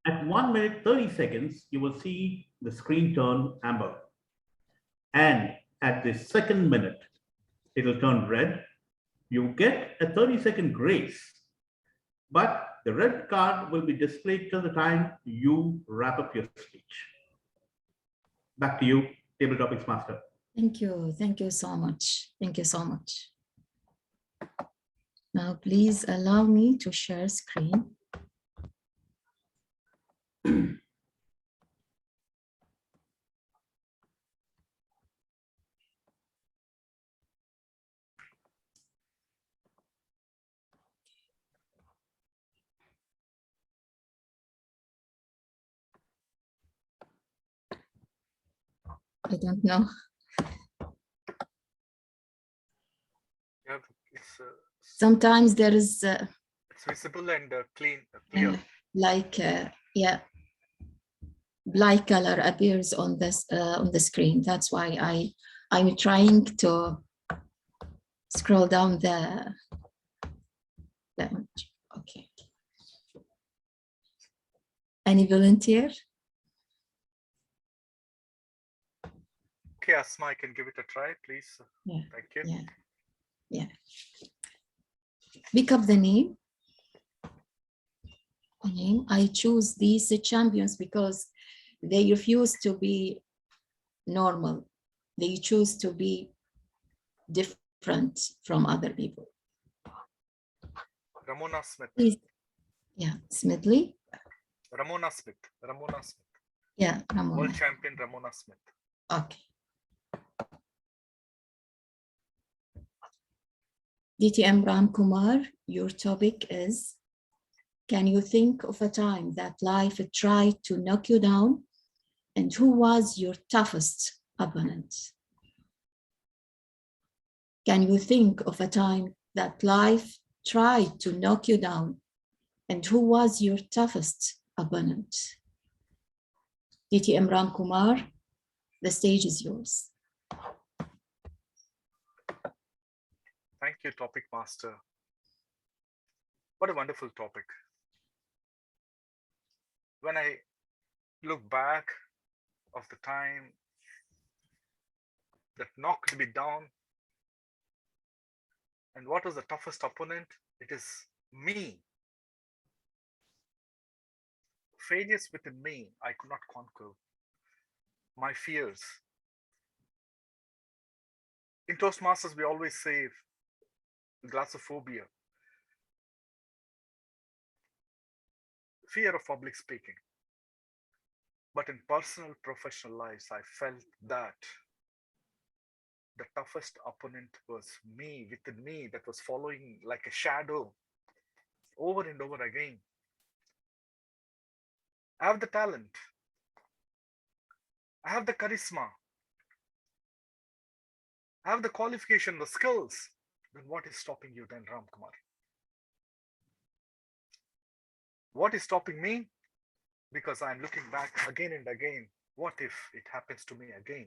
L: At 1 minute, 30 seconds, you will see the screen turn amber. And at the 2nd minute, it'll turn red. You get a 30-second grace, but the red card will be displayed till the time you wrap up your speech. Back to you, Table Topics Master.
A: Thank you. Thank you so much. Thank you so much. Now, please allow me to share screen. I don't know.
J: Yeah,
A: Sometimes there is
J: it's visible and clear.
A: Like black color appears on this on the screen. That's why I'm trying to scroll down the image. Okay. Any volunteer?
J: Okay, Asma, I can give it a try, please.
A: Yeah.
J: Thank you.
A: Yeah. Yeah. Pick up the name. I choose these champions because they refuse to be normal. They choose to be different from other people.
J: Ramona Smith.
A: Please. Yeah, Smedley.
J: Ramona Smith. Ramona Smith.
A: Yeah, Ramona.
J: World champion Ramona Smith.
A: Okay. DTM Ram Kumar, your topic is, can you think of a time that life tried to knock you down, and who was your toughest opponent? Can you think of a time that life tried to knock you down, and who was your toughest opponent? DTM Ram Kumar, the stage is yours.
J: Thank you, Topic Master. What a wonderful topic. When I look back of the time that knocked me down, and what was the toughest opponent? It is me. Failures within me, I could not conquer. My fears. In Toastmasters, we always say glossophobia, fear of public speaking. But in personal, professional lives, I felt that the toughest opponent was me, within me, that was following like a shadow over and over again. I have the talent. I have the charisma. I have the qualification, the skills. Then what is stopping you then, Ram Kumar? What is stopping me? Because I'm looking back again and again. What if it happens to me again?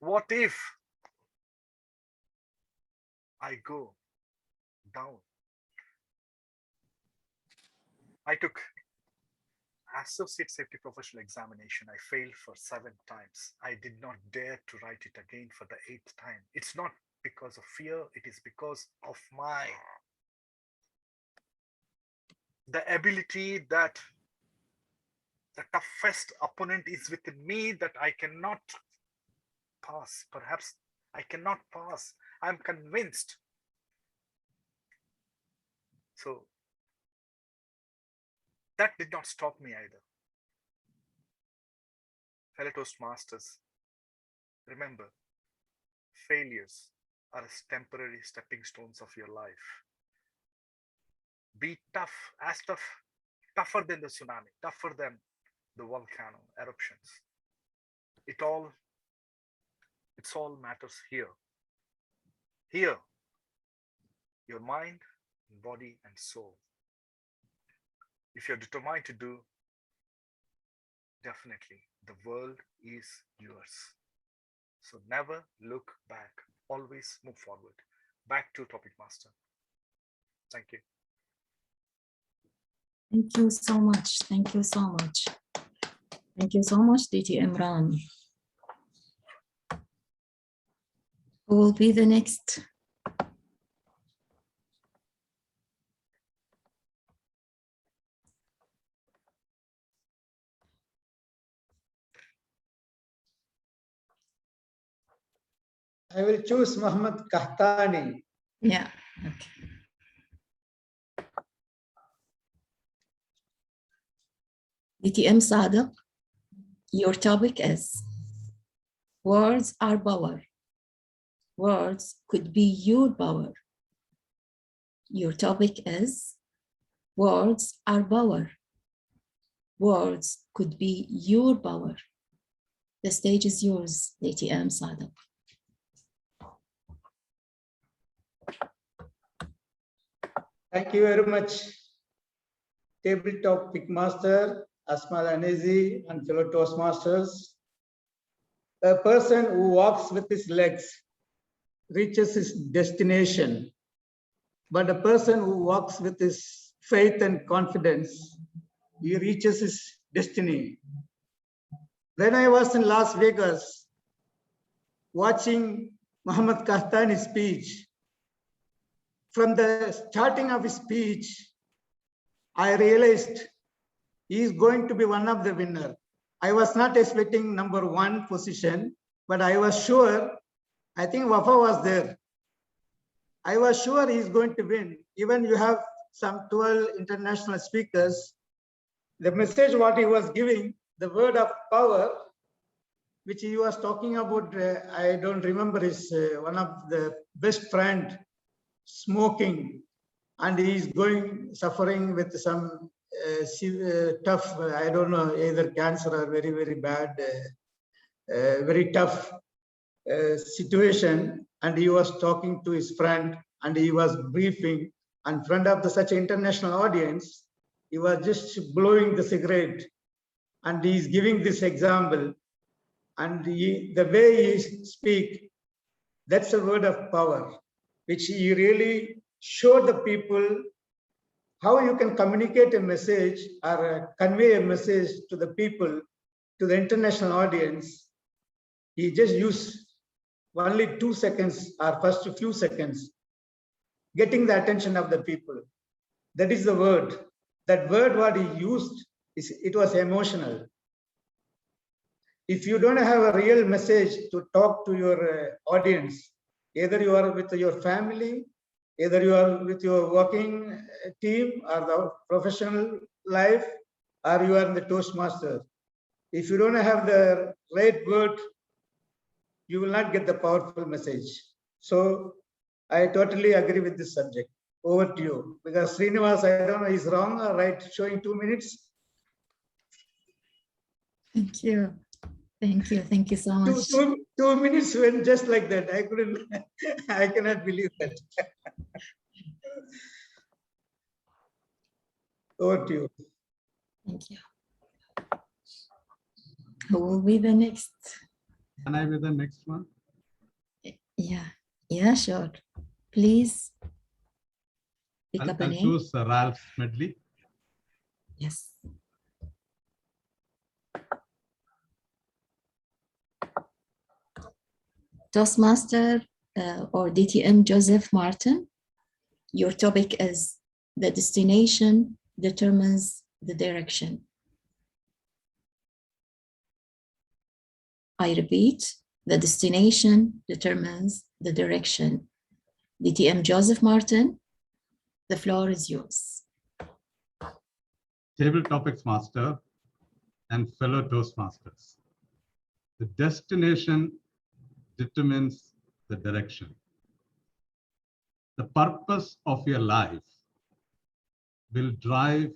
J: What if I go down? I took Associate Safety Professional examination. I failed for 7 times. I did not dare to write it again for the 8th time. It's not because of fear. It is because of the ability that the toughest opponent is within me that I cannot pass. Perhaps I cannot pass. I'm convinced. So that did not stop me either. Fellow Toastmasters, remember, failures are as temporary stepping stones of your life. Be tough, as tough, tougher than the tsunami, tougher than the volcano eruptions. It's all matters here. Here, your mind, body, and soul. If you're determined to do, definitely the world is yours. So never look back. Always move forward. Back to Topic Master. Thank you.
A: Thank you so much. Thank you so much. Thank you so much, DT Imran. Who will be the next?
F: I will choose Muhammad Kahtani.
A: Yeah, okay. DTM Sadiq, your topic is words are power. Words could be your power. Your topic is words are power. Words could be your power. The stage is yours, DTM Sadiq.
F: Thank you very much, Table Topic Master, Asma Al-Anezi, and fellow Toastmasters. A person who walks with his legs reaches his destination, but a person who walks with his faith and confidence, he reaches his destiny. When I was in Las Vegas, watching Muhammad Kahtani's speech, from the starting of his speech, I realized he is going to be one of the winners. I was not expecting number 1 position, but I was sure, I think Wafa was there. I was sure he is going to win. Even you have some 12 international speakers, the message what he was giving, the word of power, which he was talking about, I don't remember, is one of the best friend smoking, and he is suffering with some tough, I don't know, either cancer or very, very bad, very tough situation. And he was talking to his friend, and he was briefing in front of such an international audience. He was just blowing the cigarette, and he is giving this example. And the way he speak, that's a word of power, which he really showed the people how you can communicate a message or convey a message to the people, to the international audience. He just used only 2 seconds or first few seconds, getting the attention of the people. That is the word. That word what he used, it was emotional. If you don't have a real message to talk to your audience, either you are with your family, either you are with your working team or the professional life, or you are in the Toastmaster. If you don't have the right word, you will not get the powerful message. So I totally agree with this subject. Over to you. Because Srinivas, I don't know, is wrong or right, showing 2 minutes.
A: Thank you. Thank you. Thank you so much.
F: 2 minutes went just like that. I couldn't, I cannot believe that. Over to you.
A: Thank you. Who will be the next?
D: Can I be the next one?
A: Yeah, sure. Please pick up a
D: I'll
A: name.
D: choose Ralph Smedley.
A: Yes. Toastmaster or DTM Joseph Martin, your topic is the destination determines the direction. I repeat, the destination determines the direction. DTM Joseph Martin, the floor is yours.
D: Table Topics Master and fellow Toastmasters. The destination determines the direction. The purpose of your life will drive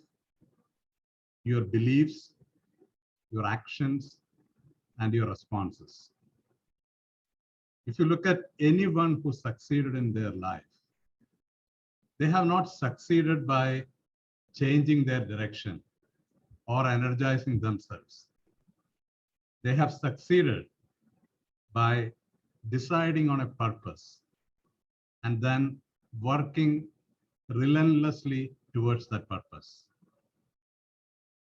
D: your beliefs, your actions, and your responses. If you look at anyone who succeeded in their life, they have not succeeded by changing their direction or energizing themselves. They have succeeded by deciding on a purpose and then working relentlessly towards that purpose.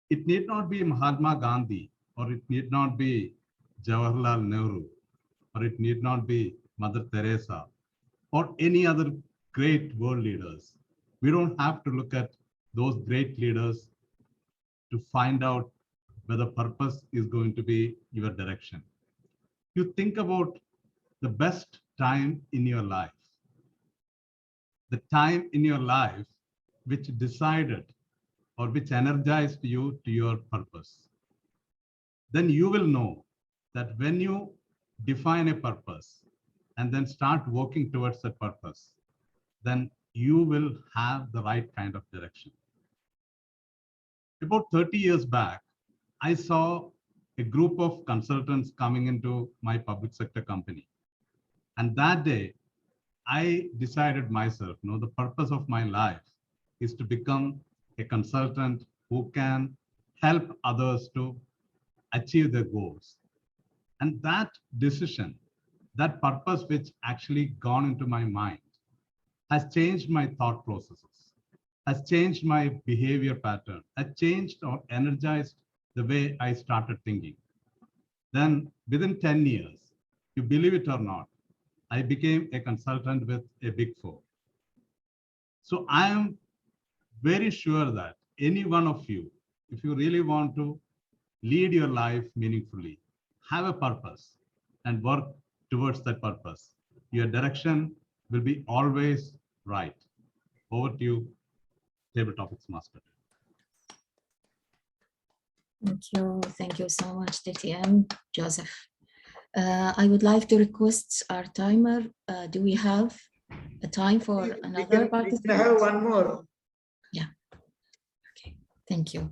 D: It need not be Mahatma Gandhi, or it need not be Jawaharlal Nehru, or it need not be Mother Teresa, or any other great world leaders. We don't have to look at those great leaders to find out whether purpose is going to be your direction. You think about the best time in your life, the time in your life which decided or which energized you to your purpose. Then you will know that when you define a purpose and then start working towards that purpose, then you will have the right kind of direction. About 30 years back, I saw a group of consultants coming into my public sector company. And that day, I decided myself, the purpose of my life is to become a consultant who can help others to achieve their goals. And that decision, that purpose which actually gone into my mind, has changed my thought processes, has changed my behavior pattern, has changed or energized the way I started thinking. Then within 10 years, you believe it or not, I became a consultant with a Big Four. So I am very sure that any one of you, if you really want to lead your life meaningfully, have a purpose and work towards that purpose, your direction will be always right. Over to you, Table Topics Master.
A: Thank you. Thank you so much, DTM Joseph. I would like to request our timer. Do we have a time for another participant?
F: We can have one more.
A: Yeah. Okay. Thank you.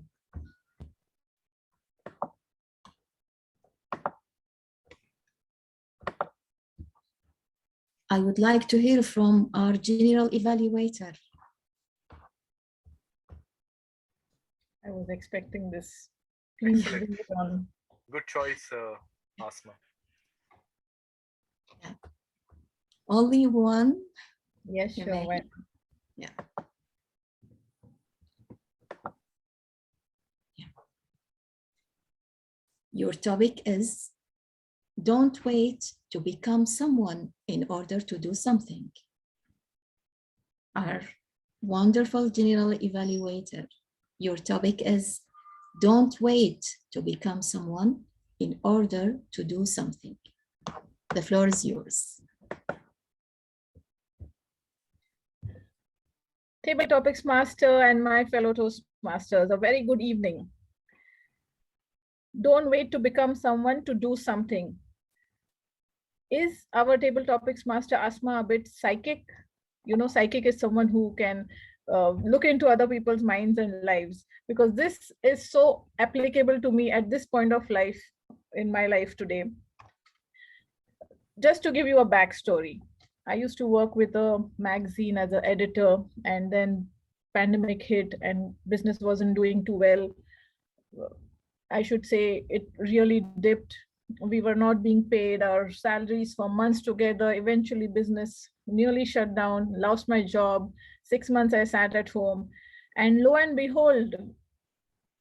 A: I would like to hear from our general evaluator.
C: I was expecting this. Please
J: Excellent.
C: bring it on.
J: Good choice, Asma.
A: Yeah. Only one?
C: Yes, sure.
A: Yeah. Your topic is, don't wait to become someone in order to do something. Our wonderful general evaluator, your topic is, don't wait to become someone in order to do something. The floor is yours.
C: Table Topics Master and my fellow Toastmasters, a very good evening. Don't wait to become someone to do something. Is our Table Topics Master Asma a bit psychic? You know, psychic is someone who can look into other people's minds and lives, because this is so applicable to me at this point of life, in my life today. Just to give you a backstory, I used to work with a magazine as an editor, and then pandemic hit and business wasn't doing too well. I should say it really dipped. We were not being paid our salaries for months together. Eventually business nearly shut down, lost my job. 6 months I sat at home, and lo and behold,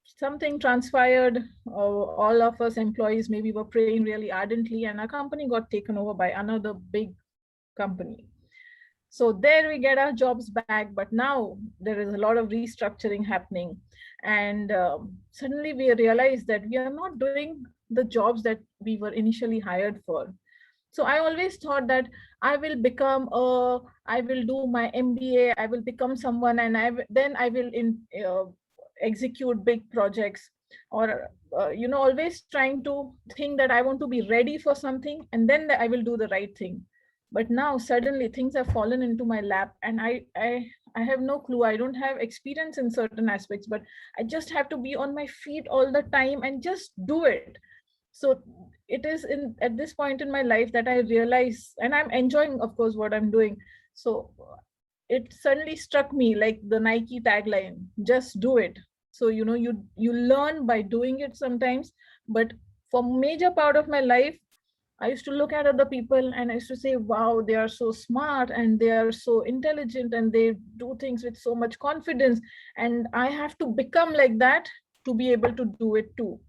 C: something transpired. All of us employees maybe were praying really ardently, and our company got taken over by another big company. So there we get our jobs back, but now there is a lot of restructuring happening. And suddenly we realize that we are not doing the jobs that we were initially hired for. So I always thought that I will do my MBA, I will become someone, and then I will execute big projects, or always trying to think that I want to be ready for something, and then I will do the right thing. But now suddenly things have fallen into my lap, and I have no clue. I don't have experience in certain aspects, but I just have to be on my feet all the time and just do it. So it is at this point in my life that I realize, and I'm enjoying, of course, what I'm doing. So it suddenly struck me like the Nike tagline, just do it. So, you learn by doing it sometimes, but for major part of my life, I used to look at other people and I used to say, wow, they are so smart and they are so intelligent and they do things with so much confidence. And I have to become like that to be able to do it too.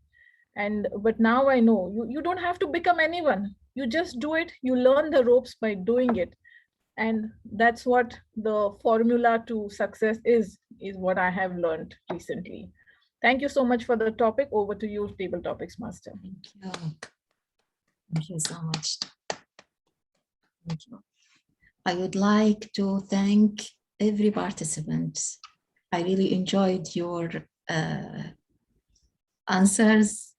C: But now I know you don't have to become anyone. You just do it. You learn the ropes by doing it. And that's what the formula to success is what I have learned recently. Thank you so much for the topic. Over to you, Table Topics Master.
A: Thank you. Thank you so much. Thank you. I would like to thank every participant. I really enjoyed your answers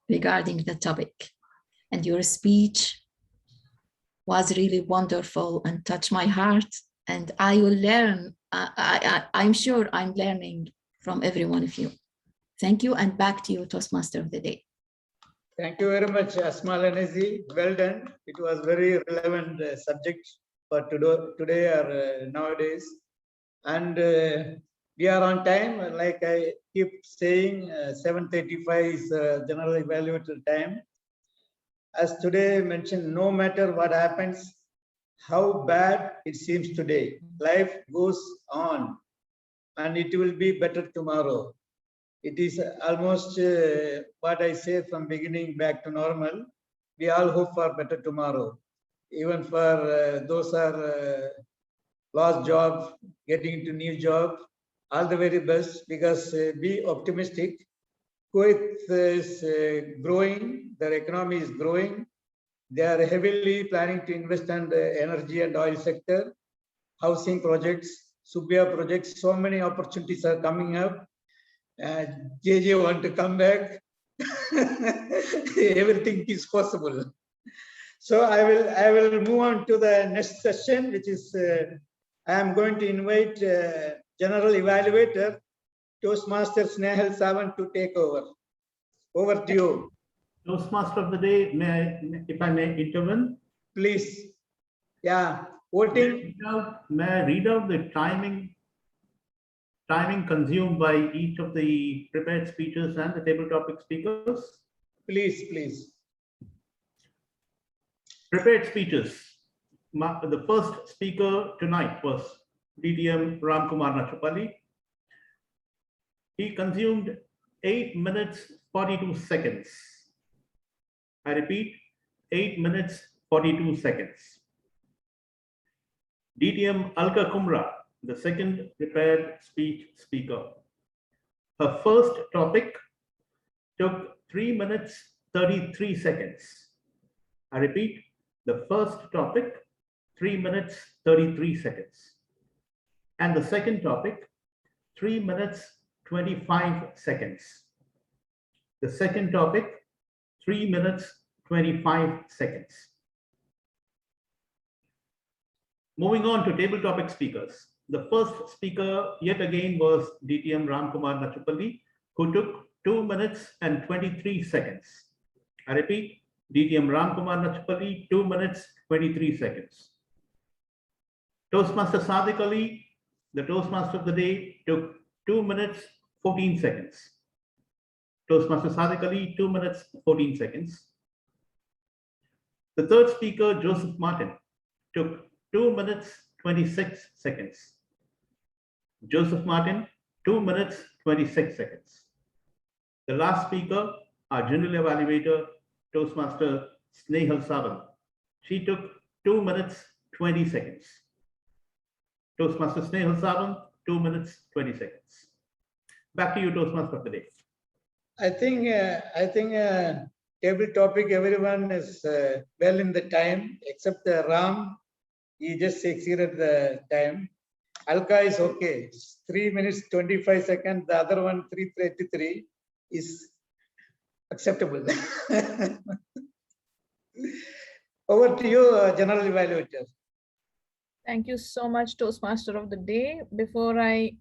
A: regarding the topic, and your speech was really wonderful and touched my heart. And I will learn, I'm sure I'm learning from every one of you. Thank you, and back to you, Toastmaster of the Day.
F: Thank you very much, Asma Al-Anisi. Well done. It was very relevant subject for today or nowadays. And we are on time. Like I keep saying, 7:35 is general evaluator time. As today mentioned, no matter what happens, how bad it seems today, life goes on and it will be better tomorrow. It is almost what I say from beginning back to normal. We all hope for better tomorrow. Even for those are lost job, getting into new job, all the very best, because be optimistic. Kuwait is growing, their economy is growing. They are heavily planning to invest in the energy and oil sector, housing projects, Subia projects. So many opportunities are coming up. JJ want to come back. Everything is possible. So I will move on to the next session, which is I am going to invite General Evaluator Toastmaster Snehal Savan to take over. Over to you.
L: Toastmaster of the day, if I may intervene?
F: Please. Yeah, voting.
L: May I read out the timing consumed by each of the prepared speakers and the table topic speakers?
F: Please, please.
L: Prepared speeches. The first speaker tonight was DTM Ramkumar Nachapalli. He consumed 8 minutes 42 seconds. I repeat, 8 minutes, 42 seconds. DTM Alka Kumra, the second prepared speech speaker. Her first topic took 3 minutes, 33 seconds. I repeat, the first topic, 3 minutes, 33 seconds. And the second topic, 3 minutes, 25 seconds. The second topic, 3 minutes, 25 seconds. Moving on to table topic speakers. The first speaker yet again was DTM Ramkumar Nachupalli, who took 2 minutes and 23 seconds. I repeat, DTM Ramkumar Nachupalli, 2 minutes, 23 seconds. Toastmaster Sadiq Ali, the Toastmaster of the day, took 2 minutes, 14 seconds. Toastmaster Sadiq Ali, 2 minutes, 14 seconds. The third speaker, Joseph Martin, took 2 minutes, 26 seconds. Joseph Martin, 2 minutes, 26 seconds. The last speaker, our general evaluator, Toastmaster Snehal Sawant. She took 2 minutes, 20 seconds. Toastmaster Snehal Sawant, 2 minutes, 20 seconds. Back to you, Toastmaster of the day.
F: I think table topic, everyone is well in the time, except Ram. He just exceeded the time. Alka is okay. 3 minutes, 25 seconds. The other one, 3:33, is acceptable. Over to you, General Evaluator.
C: Thank you so much, Toastmaster of the day. Before I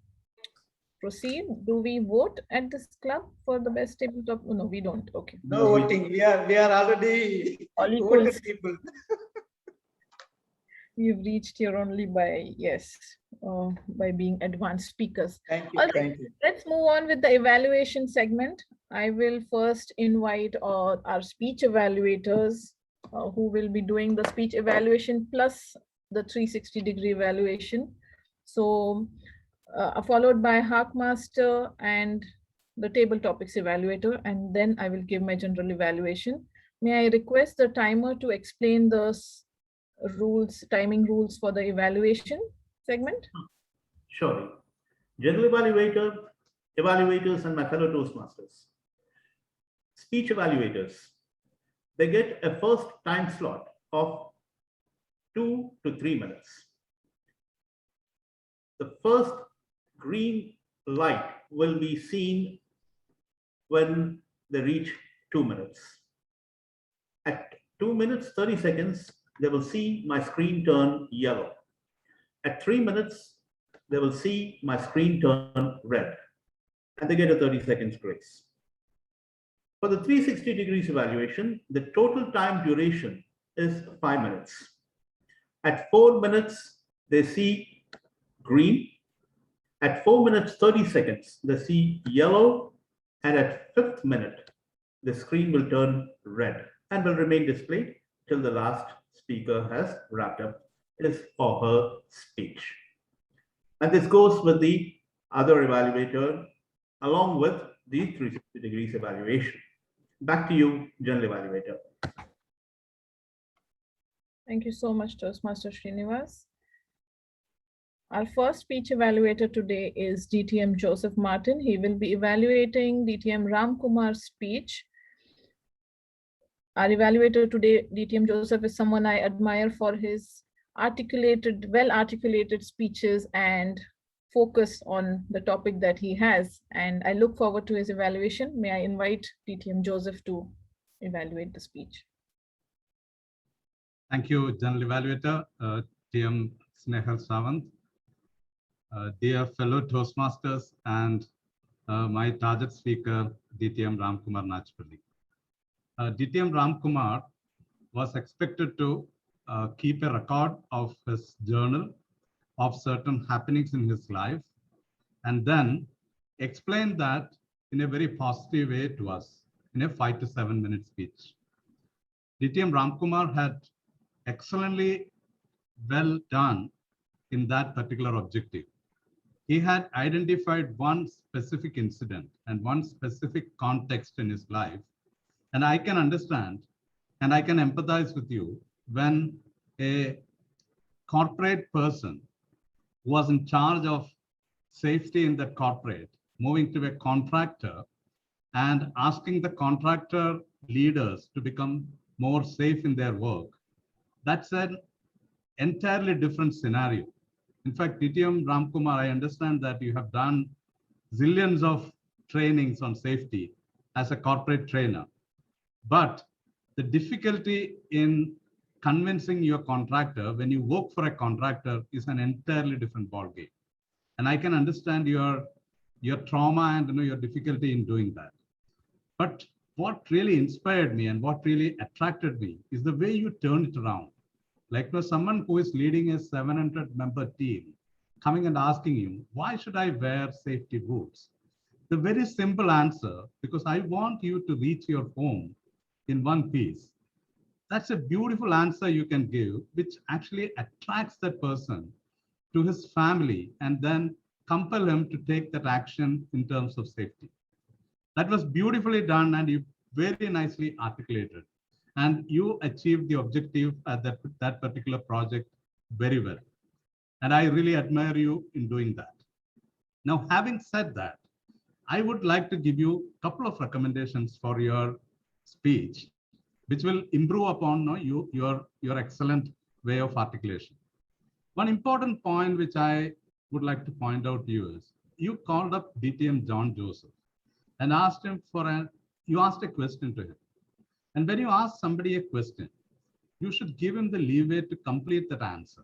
C: proceed, do we vote at this club for the best tabletop? Oh, no, we don't. Okay.
F: No voting. We are already
C: all equals.
F: voted people.
C: We've reached here only by, yes, by being advanced speakers.
F: Thank you.
C: All right,
F: Thank you.
C: let's move on with the evaluation segment. I will first invite our speech evaluators who will be doing the speech evaluation plus the 360-degree evaluation. So followed by Hark Master and the table topics evaluator, and then I will give my general evaluation. May I request the timer to explain the timing rules for the evaluation segment?
L: Sure. General evaluators, and my fellow Toastmasters. Speech evaluators, they get a first time slot of 2 to 3 minutes. The first green light will be seen when they reach 2 minutes. At 2 minutes, 30 seconds, they will see my screen turn yellow. At 3 minutes, they will see my screen turn red, and they get a 30 seconds grace. For the 360 degrees evaluation, the total time duration is 5 minutes. At 4 minutes, they see green. At 4 minutes, 30 seconds, they see yellow. And at 5th minute, the screen will turn red and will remain displayed till the last speaker has wrapped up his or her speech. And this goes with the other evaluator along with the 360 degrees evaluation. Back to you, General Evaluator.
C: Thank you so much, Toastmaster Srinivas. Our first speech evaluator today is DTM Joseph Martin. He will be evaluating DTM Ramkumar's speech. Our evaluator today, DTM Joseph, is someone I admire for his well-articulated speeches and focus on the topic that he has. And I look forward to his evaluation. May I invite DTM Joseph to evaluate the speech.
D: Thank you, General Evaluator, TM Snehal Sawant. Dear fellow Toastmasters and my target speaker, DTM Ramkumar Nachupalli. DTM Ramkumar was expected to keep a record of his journal of certain happenings in his life and then explain that in a very positive way to us in a 5 to 7 minute speech. DTM Ramkumar had excellently well done in that particular objective. He had identified one specific incident and one specific context in his life. And I can understand And I can empathize with you when a corporate person who was in charge of safety in that corporate, moving to a contractor and asking the contractor leaders to become more safe in their work. That's an entirely different scenario. In fact, DTM Ramkumar, I understand that you have done zillions of trainings on safety as a corporate trainer. But the difficulty in convincing your contractor when you work for a contractor is an entirely different ballgame. And I can understand your trauma and your difficulty in doing that. But what really inspired me and what really attracted me is the way you turned it around. Like someone who is leading a 700-member team coming and asking you, why should I wear safety boots? The very simple answer, because I want you to reach your home in one piece. That's a beautiful answer you can give, which actually attracts that person to his family and then compel him to take that action in terms of safety. That was beautifully done and you very nicely articulated. And you achieved the objective at that particular project very well. And I really admire you in doing that. Now, having said that, I would like to give you a couple of recommendations for your speech, which will improve upon your excellent way of articulation. One important point which I would like to point out to you is, you called up DTM John Joseph and asked him you asked a question to him. And when you ask somebody a question, you should give him the leeway to complete that answer.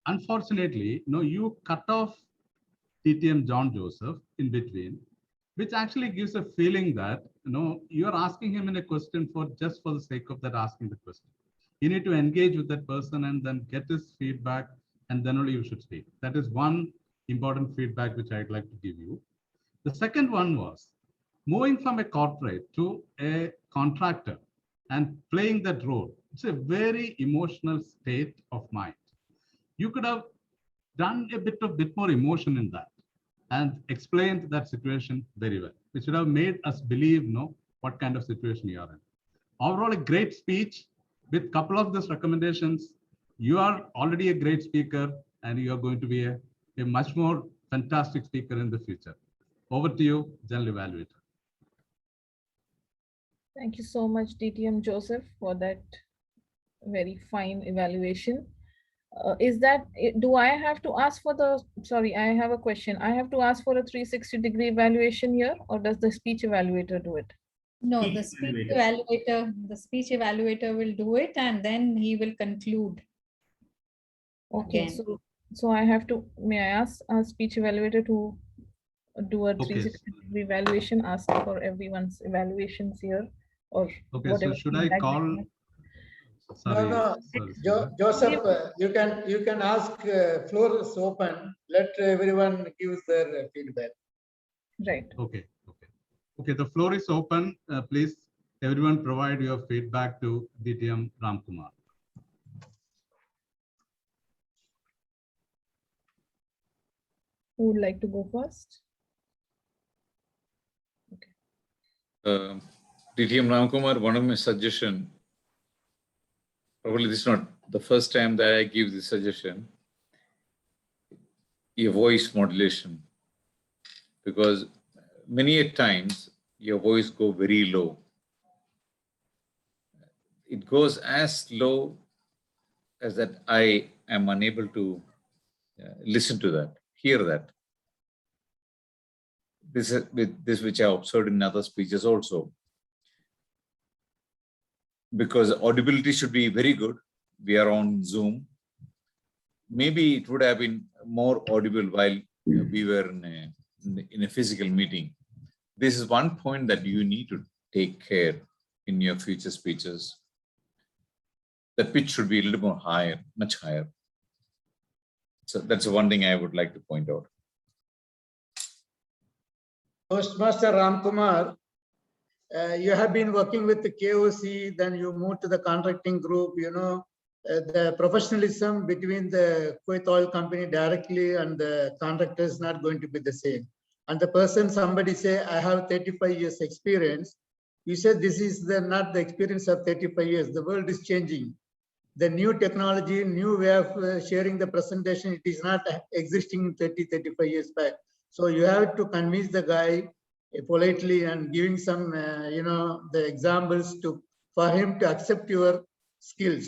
D: Unfortunately, you cut off DTM John Joseph in between, which actually gives a feeling that you're asking him in a question just for the sake of that asking the question. You need to engage with that person and then get his feedback, and then only you should speak. That is one important feedback which I'd like to give you. The second one was moving from a corporate to a contractor and playing that role. It's a very emotional state of mind. You could have done a bit more emotion in that and explained that situation very well, which would have made us believe what kind of situation you are in. Overall, a great speech with a couple of these recommendations. You are already a great speaker and you are going to be a much more fantastic speaker in the future. Over to you, General Evaluator.
C: Thank you so much, DTM Joseph, for that very fine evaluation. Do I have to ask for sorry, I have a question. I have to ask for a 360-degree evaluation here, or does the speech evaluator do it?
E: No, the speech evaluator will do it, and then he will conclude.
C: Okay,
E: again.
C: so I have to, may I ask a speech evaluator to do a 360-degree evaluation, ask for everyone's evaluations here, or
D: okay,
C: whatever.
D: So should I call? Sorry,
F: no. Joseph, you can ask. Floor is open. Let everyone give their feedback.
C: Right.
D: Okay. The floor is open. Please, everyone, provide your feedback to DTM Ramkumar.
C: Who would like to go first?
K: DTM Ramkumar, one of my suggestion, probably this is not the first time that I give this suggestion, your voice modulation, because many a times your voice go very low. It goes as low as that I am unable to listen to that, hear that. This is this which I observed in other speeches also. Because audibility should be very good. We are on Zoom. Maybe it would have been more audible while we were in a physical meeting. This is one point that you need to take care in your future speeches. The pitch should be a little more higher, much higher. So that's one thing I would like to point out.
F: Toastmaster Ramkumar, you have been working with the KOC, then you moved to the contracting group. The professionalism between the Kuwait Oil Company directly and the contractor is not going to be the same. And the person, somebody say, I have 35 years experience. You said this is not the experience of 35 years. The world is changing. The new technology, new way of sharing the presentation, it is not existing in 30, 35 years back. So you have to convince the guy politely and giving some, the examples for him to accept your skills.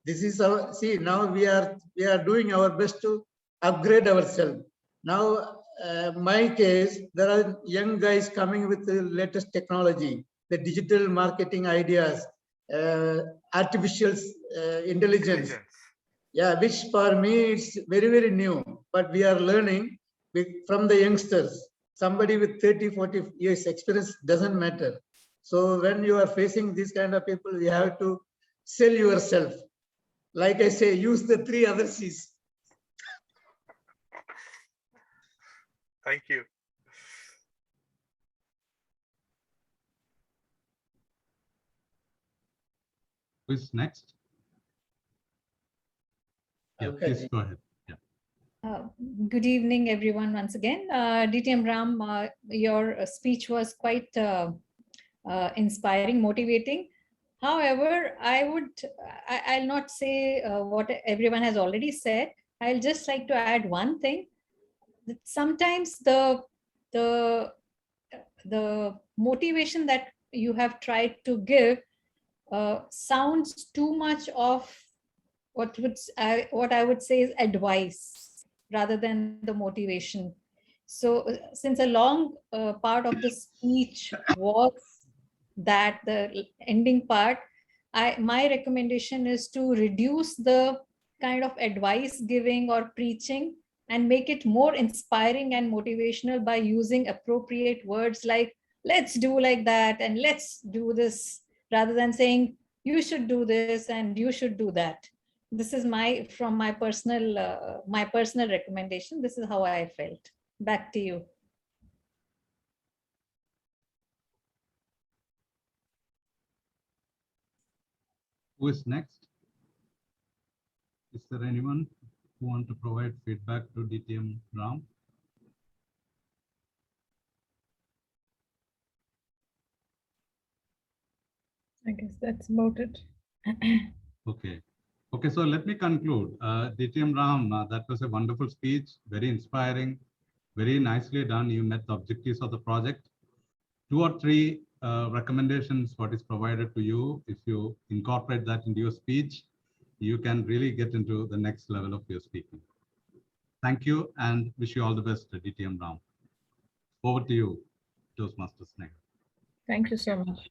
F: This is our, see, now we are doing our best to upgrade ourselves. Now, my case, there are young guys coming with the latest technology, the digital marketing ideas, artificial intelligence. Yeah, which for me is very, very new, but we are learning from the youngsters. Somebody with 30, 40 years experience doesn't matter. So when you are facing these kind of people, you have to sell yourself. Like I say, use the 3 other C's.
J: Thank you.
D: Who's next? Yeah,
F: Okay.
D: please go ahead. Yeah.
E: Good evening, everyone, once again. DTM Ram, your speech was quite inspiring, motivating. However, I'll not say what everyone has already said. I'll just like to add one thing. That sometimes the motivation that you have tried to give sounds too much of what I would say is advice rather than the motivation. So since a long part of the speech was that the ending part, my recommendation is to reduce the kind of advice giving or preaching and make it more inspiring and motivational by using appropriate words like let's do like that and let's do this, rather than saying you should do this and you should do that. This is my personal recommendation. This is how I felt. Back to you.
D: Who is next? Is there anyone who want to provide feedback to DTM Ram?
C: I guess that's about it.
D: Okay. Okay, so let me conclude. DTM Ram, that was a wonderful speech, very inspiring, very nicely done. You met the objectives of the project. 2 or 3 recommendations, what is provided to you. If you incorporate that into your speech, you can really get into the next level of your speaking. Thank you and wish you all the best, DTM Ram. Over to you, Toastmasters Snehal.
C: Thank you so much.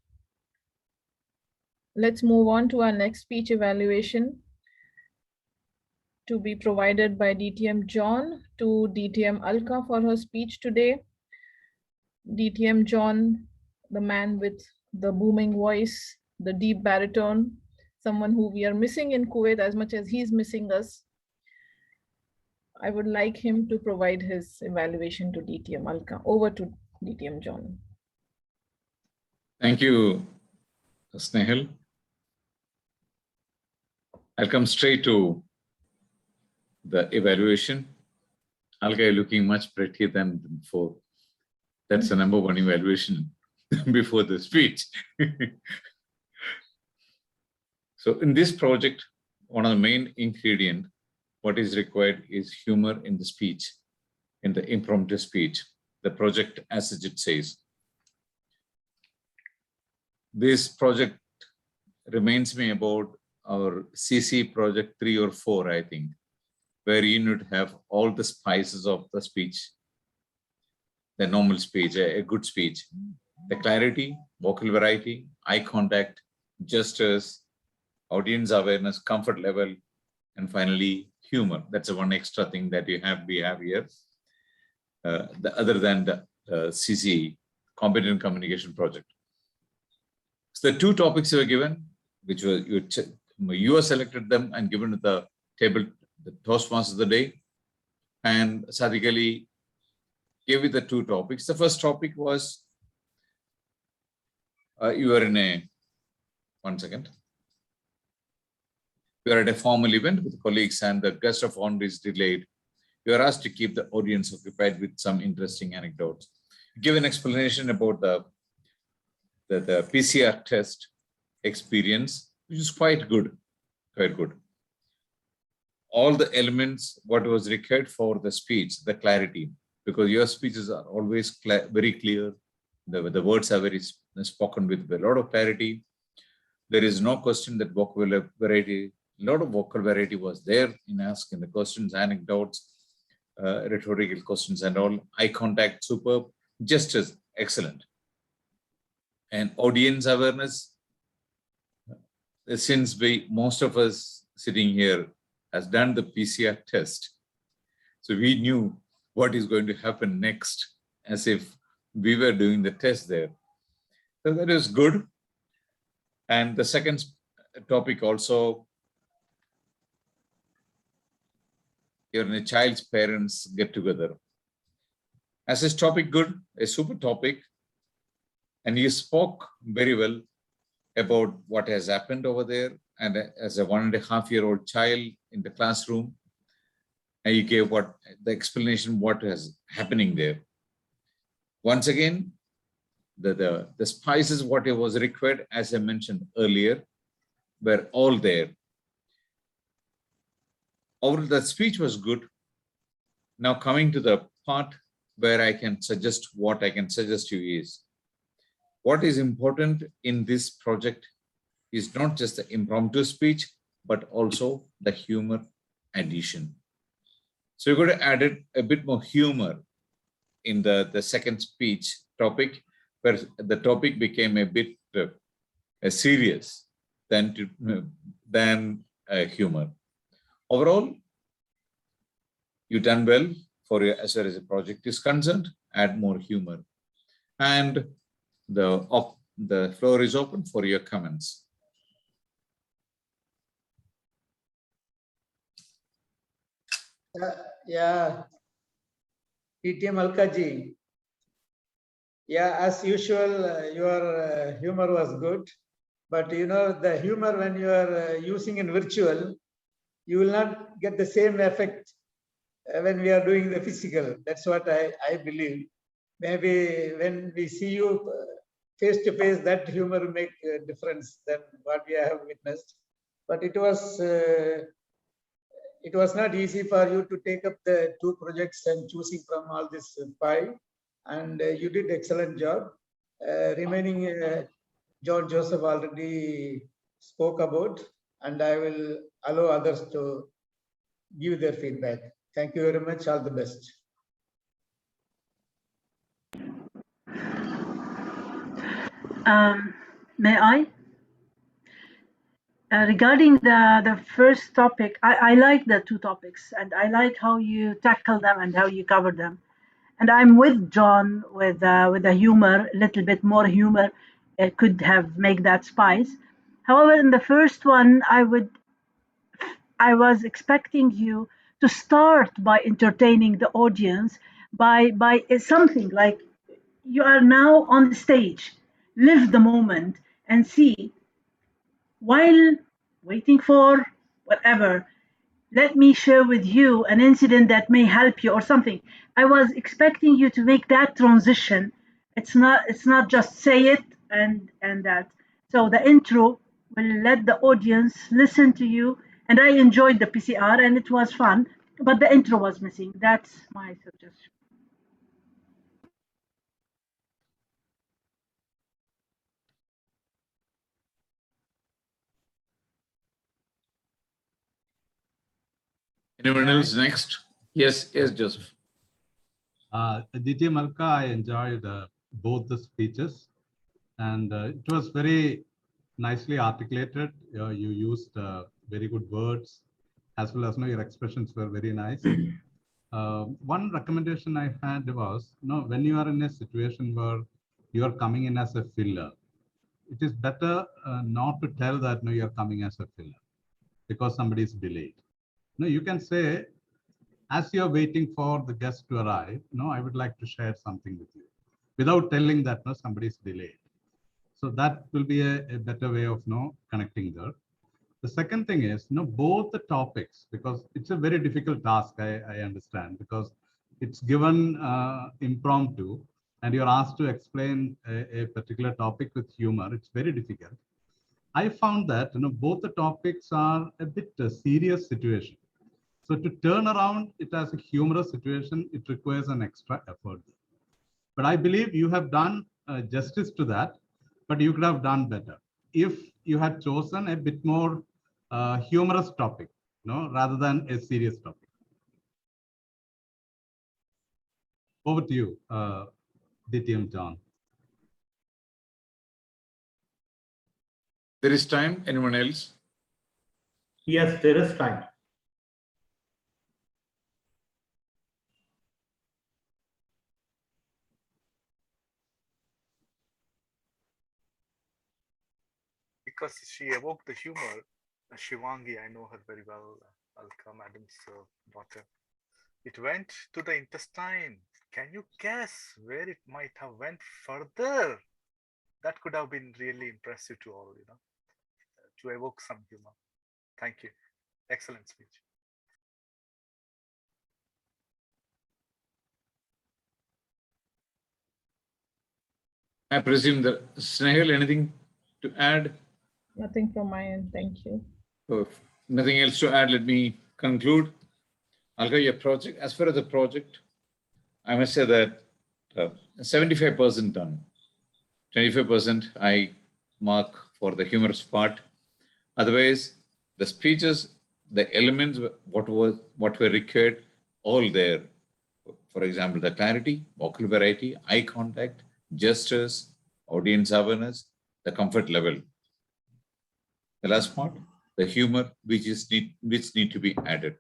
C: Let's move on to our next speech evaluation to be provided by DTM John to DTM Alka for her speech today. DTM John, the man with the booming voice, the deep baritone, someone who we are missing in Kuwait as much as he's missing us. I would like him to provide his evaluation to DTM Alka. Over to DTM John.
K: Thank you, Snehal. I'll come straight to the evaluation. Alka, you're looking much prettier than before. That's the #1 evaluation before the speech. So in this project, one of the main ingredient, what is required is humor in the speech, in the impromptu speech. The project, as it says. This project reminds me about our CC project 3 or 4, I think, where you need to have all the spices of the speech, the normal speech, a good speech, the clarity, vocal variety, eye contact, gestures, audience awareness, comfort level, and finally humor. That's the one extra thing that we have here. Other than the CC, competent communication project. So the 2 topics were given, which were you have selected them and given the table, the Toastmasters of the day, and Sadiq Ali gave you the 2 topics. The first topic was you were in a, one second. You are at a formal event with colleagues and the guest of honor is delayed. You are asked to keep the audience occupied with some interesting anecdotes. Give an explanation about the the PCR test experience, which is quite good, quite good. All the elements, what was required for the speech, the clarity, because your speeches are always very clear. The words are very spoken with a lot of clarity. There is no question that vocal variety, a lot of vocal variety was there in asking the questions, anecdotes, rhetorical questions and all. Eye contact, superb. Gestures, excellent. And audience awareness, since most of us sitting here has done the PCR test, so we knew what is going to happen next, as if we were doing the test there. So that is good. And the second topic also, you're in a child's parents get together. As this topic good, a super topic, and you spoke very well about what has happened over there. And as a 1.5-year-old child in the classroom, and you gave what the explanation, what is happening there. Once again, the spices, what it was required, as I mentioned earlier, were all there. Overall, the speech was good. Now coming to the part where I can suggest, what I can suggest to you is, what is important in this project is not just the impromptu speech, but also the humor addition. So you're going to add a bit more humor in the second speech topic, where the topic became a bit serious than humor. Overall, you've done well for your, as far as the project is concerned. Add more humor, and the floor is open for your comments.
F: Yeah, PTM Alkaji. Yeah, as usual, your humor was good. But you know, the humor when you are using in virtual, you will not get the same effect when we are doing the physical. That's what I believe. Maybe when we see you face to face, that humor will make a difference than what we have witnessed. But it was not easy for you to take up the 2 projects and choosing from all this 5. And you did excellent job. Remaining, John Joseph already spoke about, and I will allow others to give their feedback. Thank you very much. All the best.
I: May I? Regarding the first topic, I like the 2 topics, and I like how you tackle them and how you cover them. And I'm with John with the humor, a little bit more humor could have made that spice. However, in the first one, I was expecting you to start by entertaining the audience by something like, you are now on the stage, live the moment and see, while waiting for whatever, let me share with you an incident that may help you or something. I was expecting you to make that transition. It's not just say it and that. So the intro will let the audience listen to you. And I enjoyed the PCR and it was fun, but the intro was missing. That's my suggestion.
K: Anyone else next? Yes, Joseph.
D: DT Malka, I enjoyed both the speeches, and it was very nicely articulated. You used very good words, as well as your expressions were very nice. One recommendation I had was, when you are in a situation where you are coming in as a filler, it is better not to tell that you are coming as a filler because somebody is delayed. You can say, as you're waiting for the guest to arrive, I would like to share something with you, without telling that somebody is delayed. So that will be a better way of connecting there. The second thing is, both the topics, because it's a very difficult task, I understand, because it's given impromptu. and you're asked to explain a particular topic with humor, it's very difficult. I found that both the topics are a bit serious situation. So to turn around it as a humorous situation, it requires an extra effort. But I believe you have done justice to that, but you could have done better if you had chosen a bit more humorous topic, rather than a serious topic. Over to you, DTM John.
K: There is time. Anyone else?
L: Yes, there is time.
J: Because she evoked the humor, Shivangi, I know her very well, Alka Madam's daughter. It went to the intestine. Can you guess where it might have went further? That could have been really impressive to all, to evoke some humor. Thank you. Excellent speech.
K: I presume that Snehal, anything to add?
C: Nothing from my end. Thank you.
K: So if nothing else to add, let me conclude. Alka, your project, as far as the project, I must say that 75% done. 25% I mark for the humorous part. Otherwise, the speeches, the elements, what were required, all there. For example, the clarity, vocal variety, eye contact, gestures, audience awareness, the comfort level. The last part, the humor, which need to be added.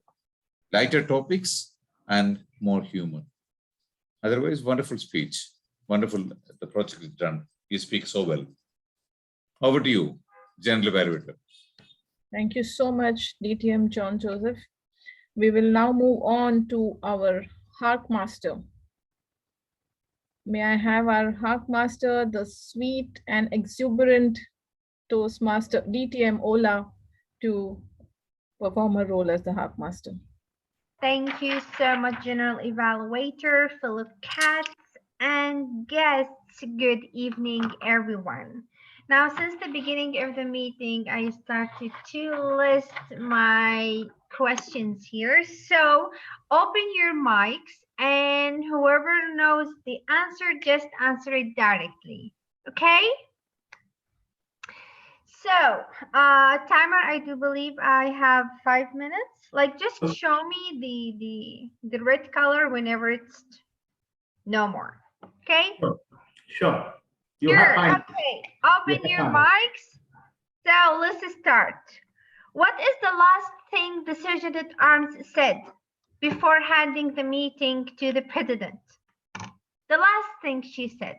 K: Lighter topics and more humor. Otherwise, wonderful speech. Wonderful, the project is done. You speak so well. Over to you, General Evaluator.
C: Thank you so much, DTM John Joseph. We will now move on to our Hark Master. May I have our Hark Master, the sweet and exuberant Toastmaster DTM Ola, to perform her role as the Hark Master.
H: Thank you so much, General Evaluator, fellow cats and guests. Good evening, everyone. Now, since the beginning of the meeting, I started to list my questions here. So open your mics and whoever knows the answer, just answer it directly. Okay? So, timer, I do believe I have 5 minutes. Like, just show me the red color whenever it's no more. Okay?
L: Sure. You
H: Sure.
L: have time.
H: Okay. Open your mics. So let's start. What is the last thing the Sergeant at Arms said before handing the meeting to the President? The last thing she said.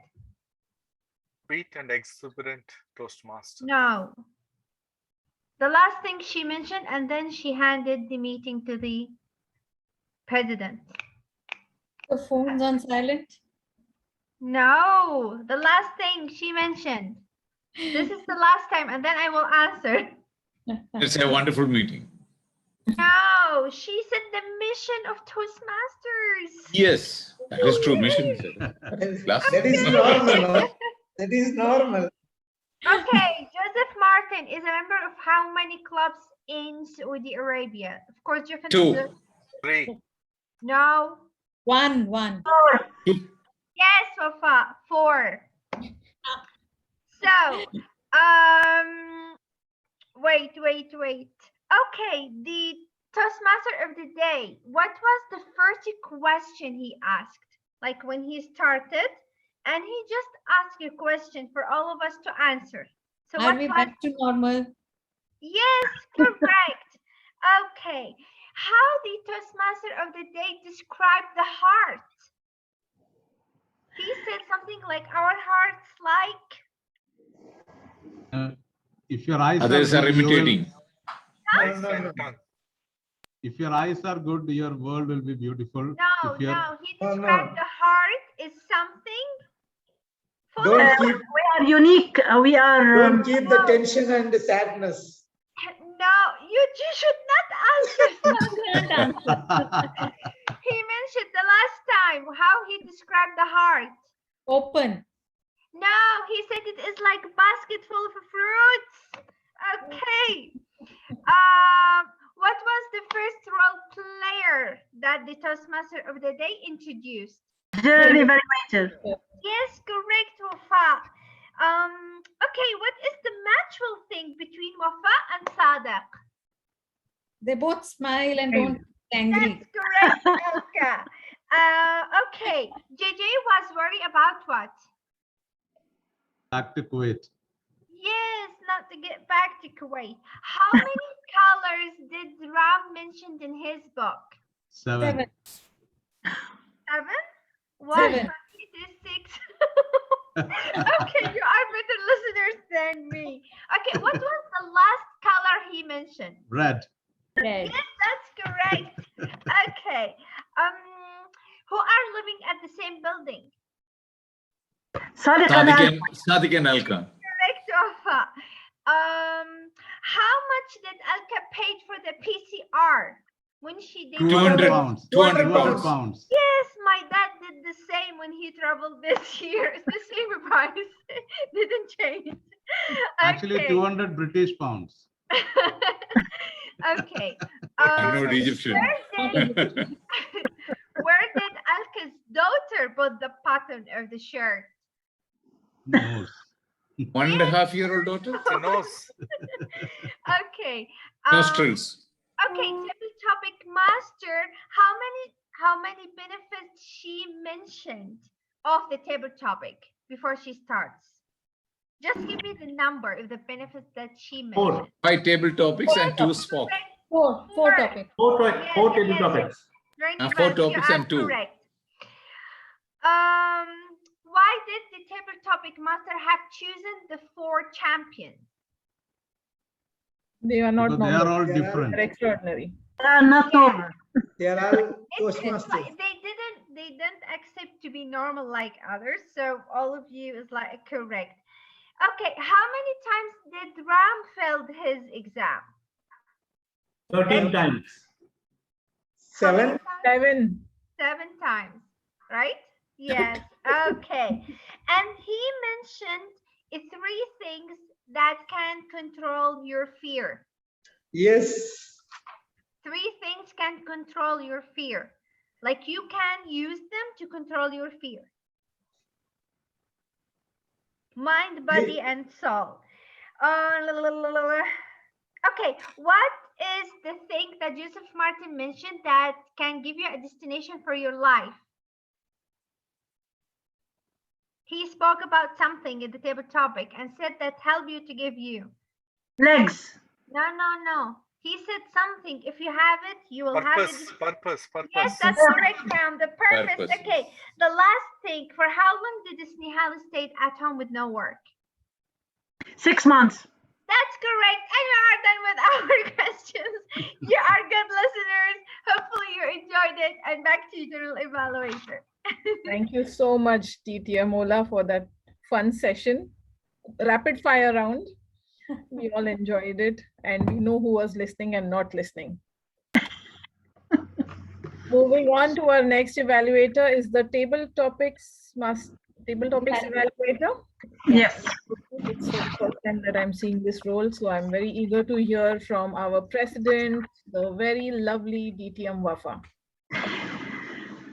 J: Sweet and exuberant Toastmaster.
H: No. The last thing she mentioned, and then she handed the meeting to the President.
E: The phone's on silent.
H: No, the last thing she mentioned. This is the last time, and then I will answer.
K: It's a wonderful meeting.
H: No, she said the mission of Toastmasters.
K: Yes, that is true. Mission.
F: That is normal. No? That is normal.
H: Okay, Joseph Martin is a member of how many clubs in Saudi Arabia? Of course, Joseph.
K: 2.
J: 3.
H: No.
E: 1.
H: Yes, Wafa, 4. So, wait. Okay, the Toastmaster of the day. What was the first question he asked? Like when he started, and he just asked a question for all of us to answer. So
E: Are we back to normal?
H: Yes, correct. Okay. How the Toastmaster of the day described the heart? He said something like our hearts like.
D: If your eyes
K: Others are imitating.
D: If your eyes are good, your world will be beautiful.
H: No, he described the heart is something.
F: Don't keep.
I: We are unique. We are.
F: Don't keep the tension and the sadness.
H: No, you should not answer. He mentioned the last time how he described the heart.
E: Open.
H: No, he said it is like a basket full of fruits. Okay. What was the first role player that the Toastmaster of the day introduced?
I: General evaluator.
H: Yes, correct, Wafa. Okay, what is the mutual thing between Wafa and Sadaq?
E: They both smile and don't get angry.
H: That's correct, Elka. Okay, JJ was worried about what?
D: Back to Kuwait.
H: Yes, not to get back to Kuwait. How many colors did Ram mention in his book?
D: 7.
H: 7? 1, 2, 3,
E: 7.
H: 6. Okay, you are better listeners than me. Okay, what was the last color he mentioned?
D: Red.
E: Red.
H: Yes, that's correct. Okay. Who are living at the same building?
I: Sadiq
K: Sadiq and Alka.
H: Correct, Wafa. How much did Alka paid for the PCR when she did?
K: 200
D: pounds.
K: 200
D: 200
K: pounds.
D: pounds.
H: Yes, my dad did the same when he traveled this year. It's the same price. Didn't change.
D: Actually,
H: Okay.
D: 200 British pounds.
H: Okay.
K: I'm not Egyptian.
H: Where did Alka's daughter put the pattern of the shirt?
D: Nose.
K: 1.5-year-old daughter?
J: The nose.
H: Okay.
K: Nostrils.
H: Okay, table topic master. How many benefits she mentioned of the table topic before she starts? Just give me the number of the benefits that she mentioned.
K: 5 table topics and 2 Spock.
E: Four topics.
L: Four table
H: yes.
L: topics.
H: Rainy
K: 4
H: Vance, you
K: topics
H: are
K: and 2.
H: correct. Why did the table topic master have chosen the 4 champions?
C: They are not
D: Because they are
C: normal.
D: all
F: They are-
D: different.
C: They're extraordinary.
I: Not normal.
F: They are all
H: It's
F: Toastmasters.
H: like they didn't accept to be normal like others, so all of you is like correct. Okay, how many times did Ram failed his exam?
L: 13 times.
H: How
F: 7.
H: many times?
C: 7.
H: 7 times, right? Yes. Okay. And he mentioned 3 things that can control your fear.
F: Yes.
H: 3 things can control your fear. Like you can use them to control your fear. Mind, body, and soul. Okay, what is the thing that Joseph Martin mentioned that can give you a destination for your life? He spoke about something in the table topic and said that help you to give you.
I: Legs.
H: No. He said something. If you have it, you will have it.
J: Purpose.
H: Yes, that's correct, Ram. The purpose. Okay. The last thing, for how long did Snehal stay at home with no work?
I: 6 months.
H: That's correct. And you are done with our questions. You are good listeners. Hopefully you enjoyed it. And back to you, General Evaluator.
C: Thank you so much, TT Amola, for that fun session. Rapid fire round. We all enjoyed it, and we know who was listening and not listening. Moving on to our next evaluator is the table topics evaluator.
I: Yes.
C: It's the first time that I'm seeing this role, so I'm very eager to hear from our president, the very lovely DTM Wafa.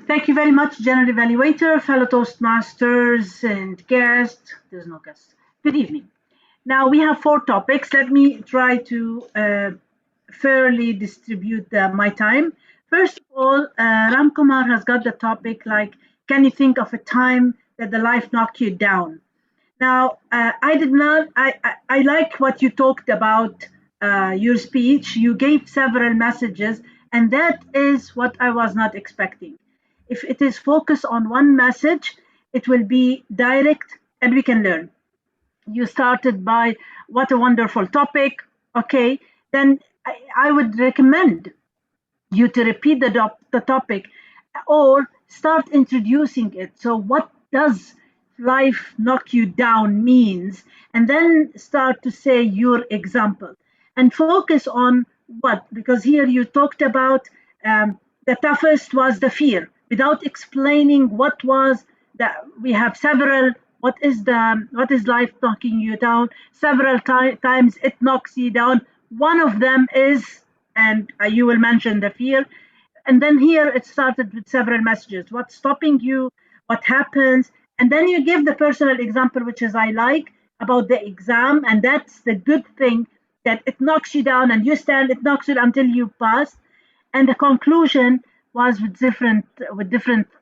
I: Thank you very much, General Evaluator, fellow Toastmasters and guests. There's no guests. Good evening. Now we have 4 topics. Let me try to fairly distribute my time. First of all, Ram Kumar has got the topic like, can you think of a time that the life knocked you down? Now, I like what you talked about your speech. You gave several messages, and that is what I was not expecting. If it is focused on one message, it will be direct and we can learn. You started by what a wonderful topic. Okay, then I would recommend you to repeat the topic or start introducing it. So what does life knock you down means, and then start to say your example and focus on what, because here you talked about the toughest was the fear without explaining what was that we have several. What is life knocking you down? Several times it knocks you down. One of them is, and you will mention the fear. And then here it started with several messages. What's stopping you? What happens? And then you give the personal example, which is I like, about the exam. And that's the good thing, that it knocks you down and you stand, it knocks you until you pass. And the conclusion was with different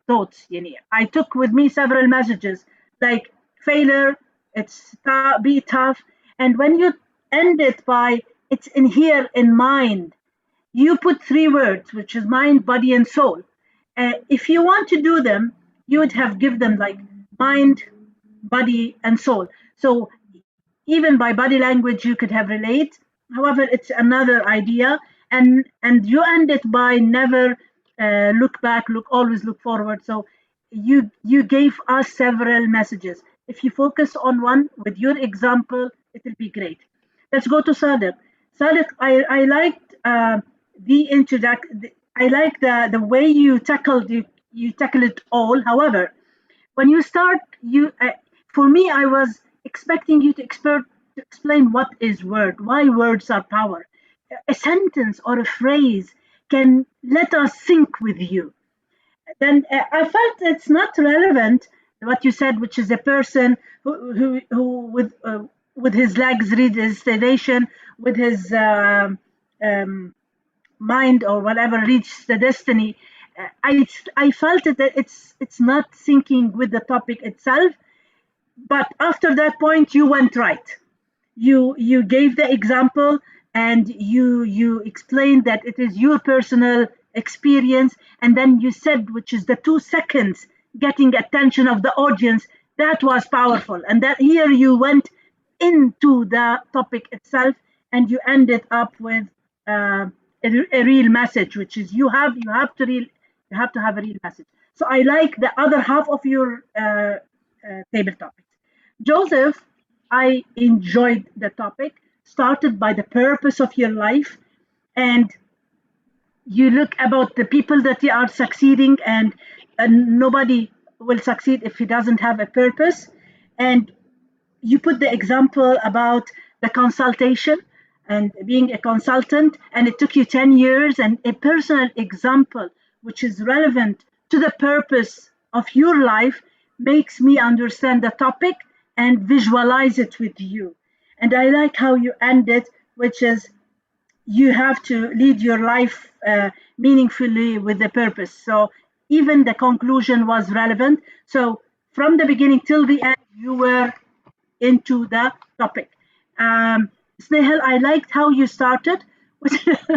I: thoughts. I took with me several messages like failure, be tough. And when you end it by it's in here in mind, you put three words, which is mind, body, and soul. If you want to do them, you would have give them like mind, body, and soul. So even by body language, you could have relate. However, it's another idea, and you end it by never look back, always look forward. So you gave us several messages. If you focus on one with your example, it will be great. Let's go to Sadiq. Sadiq, I liked the introduction. I like the way you tackle it all. However, when you start, for me, I was expecting you to explain what is word, why words are power. A sentence or a phrase can let us sync with you. Then I felt it's not relevant what you said, which is a person with his legs read his destination, with his mind or whatever reach the destiny. I felt it that it's not syncing with the topic itself. But after that point, you went right. You gave the example, and you explained that it is your personal experience, and then you said, which is the 2 seconds getting attention of the audience, that was powerful. And that here you went into the topic itself, and you ended up with a real message, which is you have to have a real message. So I like the other half of your table topics. Joseph, I enjoyed the topic, started by the purpose of your life, and you look about the people that they are succeeding, and nobody will succeed if he doesn't have a purpose. And you put the example about the consultation and being a consultant, and it took you 10 years, and a personal example which is relevant to the purpose of your life makes me understand the topic and visualize it with you. And I like how you end it, which is you have to lead your life meaningfully with the purpose. So even the conclusion was relevant. So from the beginning till the end, you were into the topic. Snehal, I liked how you started,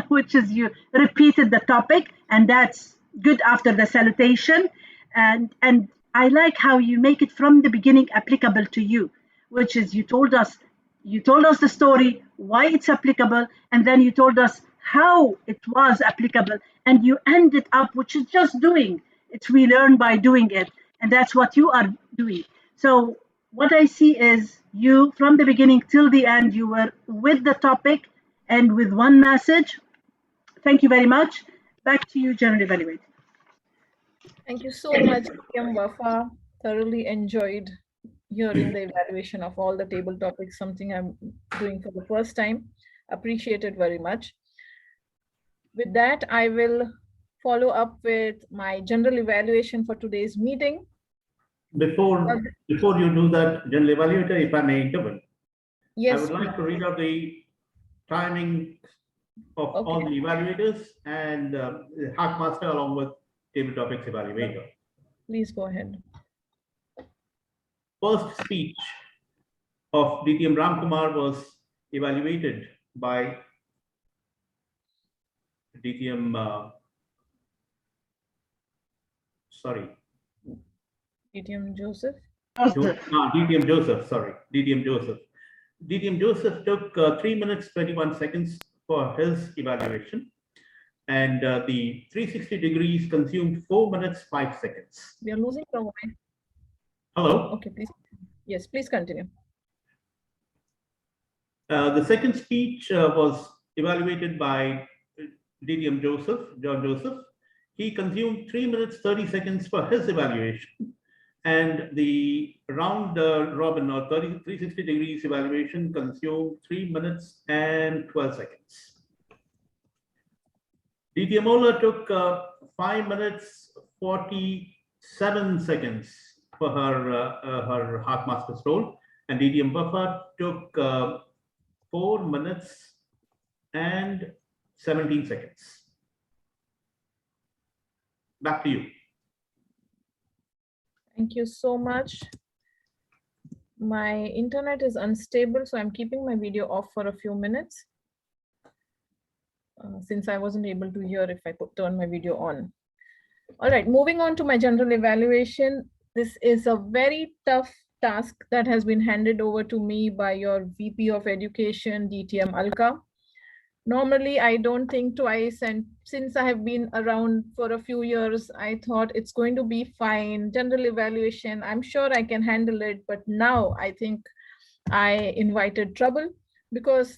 I: which is you repeated the topic, and that's good after the salutation. And I like how you make it from the beginning applicable to you, which is you told us the story, why it's applicable, and then you told us how it was applicable, and you ended up, which is just doing. It's we learn by doing it, and that's what you are doing. So what I see is you, from the beginning till the end, you were with the topic and with one message. Thank you very much. Back to you, General Evaluator.
C: Thank you so much, Kim Wafa. Thoroughly enjoyed hearing the evaluation of all the table topics, something I'm doing for the first time. Appreciate it very much. With that, I will follow up with my general evaluation for today's meeting.
L: Before you do that, General Evaluator, if I may intervene,
C: yes,
L: I would like to read out the timing of all the evaluators and Hackmaster along with table topics evaluator.
C: Please go ahead.
L: First speech of DTM Ramkumar was evaluated by DTM,
C: DTM Joseph?
L: DTM Joseph, sorry, DTM Joseph. DTM Joseph took 3 minutes, 21 seconds for his evaluation. And the 360 degrees consumed 4 minutes, 5 seconds.
C: We are losing the line.
L: Hello?
C: Okay, please. Yes, please continue.
L: The second speech was evaluated by DTM Joseph, John Joseph. He consumed 3 minutes, 30 seconds for his evaluation. And the round robin or 360 degrees evaluation consumed 3 minutes and 12 seconds. DTM Ola took 5 minutes 47 seconds for her Heart Master's role, and DTM Buffer took 4 minutes and 17 seconds. Back to you.
C: Thank you so much. My internet is unstable, so I'm keeping my video off for a few minutes since I wasn't able to hear if I could turn my video on. All right, moving on to my general evaluation. This is a very tough task that has been handed over to me by your VP of Education, DTM Alka. Normally, I don't think twice, and since I have been around for a few years, I thought it's going to be fine. General evaluation, I'm sure I can handle it, but now I think I invited trouble because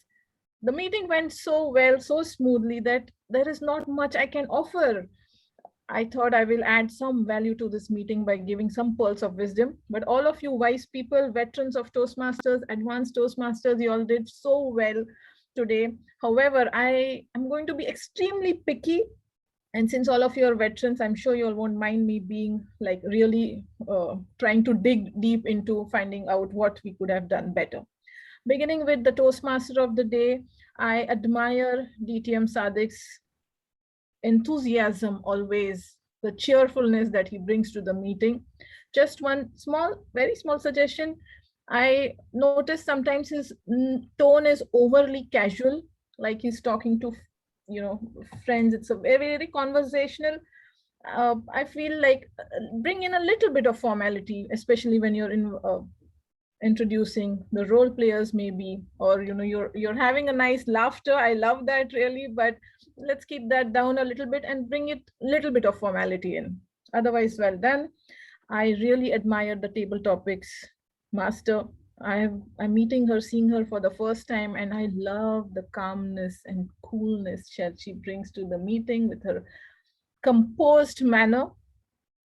C: the meeting went so well, so smoothly that there is not much I can offer. I thought I will add some value to this meeting by giving some pearls of wisdom, but all of you wise people, veterans of Toastmasters, advanced Toastmasters, you all did so well today. However, I am going to be extremely picky, and since all of you are veterans, I'm sure you all won't mind me being like really trying to dig deep into finding out what we could have done better. Beginning with the Toastmaster of the day, I admire DTM Sadiq's enthusiasm always, the cheerfulness that he brings to the meeting. Just one small, very small suggestion. I notice sometimes his tone is overly casual, like he's talking to, friends. It's a very conversational. I feel like bring in a little bit of formality, especially when you're in introducing the role players, maybe, or you're having a nice laughter. I love that really, but let's keep that down a little bit and bring it a little bit of formality in. Otherwise, well done. I really admire the table topics master. I'm meeting her, seeing her for the first time, and I love the calmness and coolness that she brings to the meeting with her composed manner.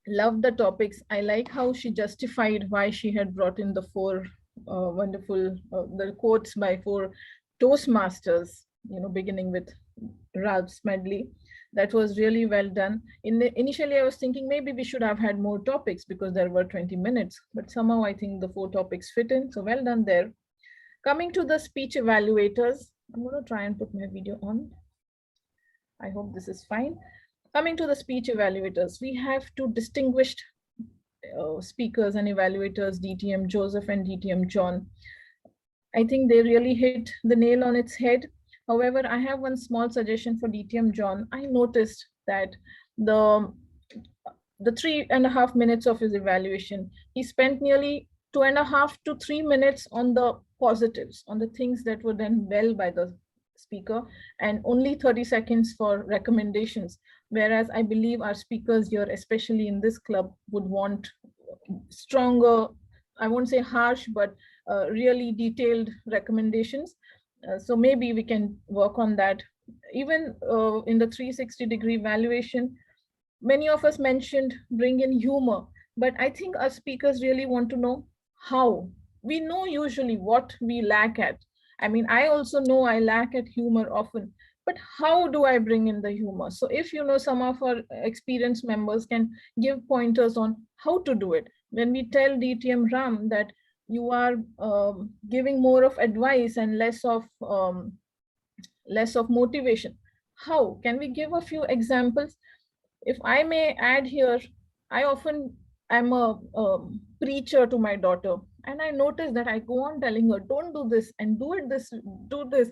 C: Love the topics. I like how she justified why she had brought in the four wonderful the quotes by four Toastmasters, beginning with Ralph Smedley. That was really well done. Initially, I was thinking maybe we should have had more topics because there were 20 minutes, but somehow I think the 4 topics fit in. So well done there. Coming to the speech evaluators, I'm going to try and put my video on. I hope this is fine. Coming to the speech evaluators, we have 2 distinguished speakers and evaluators, DTM Joseph and DTM John. I think they really hit the nail on its head. However, I have one small suggestion for DTM John. I noticed that the 3.5 minutes of his evaluation, he spent nearly 2.5 to 3 minutes on the positives, on the things that were done well by the speaker, and only 30 seconds for recommendations. Whereas I believe our speakers here, especially in this club, would want stronger, I won't say harsh, but really detailed recommendations. So maybe we can work on that. Even in the 360-degree evaluation, many of us mentioned bring in humor, but I think our speakers really want to know how. We know usually what we lack at. I mean, I also know I lack at humor often, but how do I bring in the humor? So if some of our experienced members can give pointers on how to do it. When we tell DTM Ram that you are giving more of advice and less of motivation, how can we give a few examples? If I may add here, I often am a preacher to my daughter, and I notice that I go on telling her, don't do this and do this.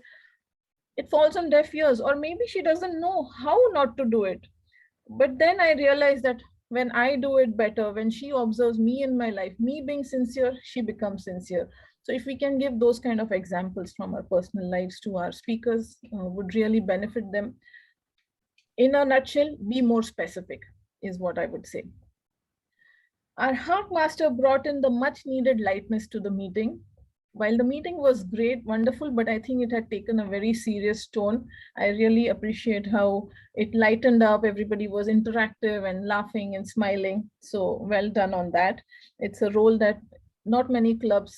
C: It falls on deaf ears, or maybe she doesn't know how not to do it. But then I realize that when I do it better, when she observes me in my life, me being sincere, she becomes sincere. So if we can give those kind of examples from our personal lives to our speakers, would really benefit them. In a nutshell, be more specific is what I would say. Our Heart Master brought in the much needed lightness to the meeting. while the meeting was great, wonderful, but I think it had taken a very serious tone. I really appreciate how it lightened up. Everybody was interactive and laughing and smiling. So well done on that. It's a role that not many clubs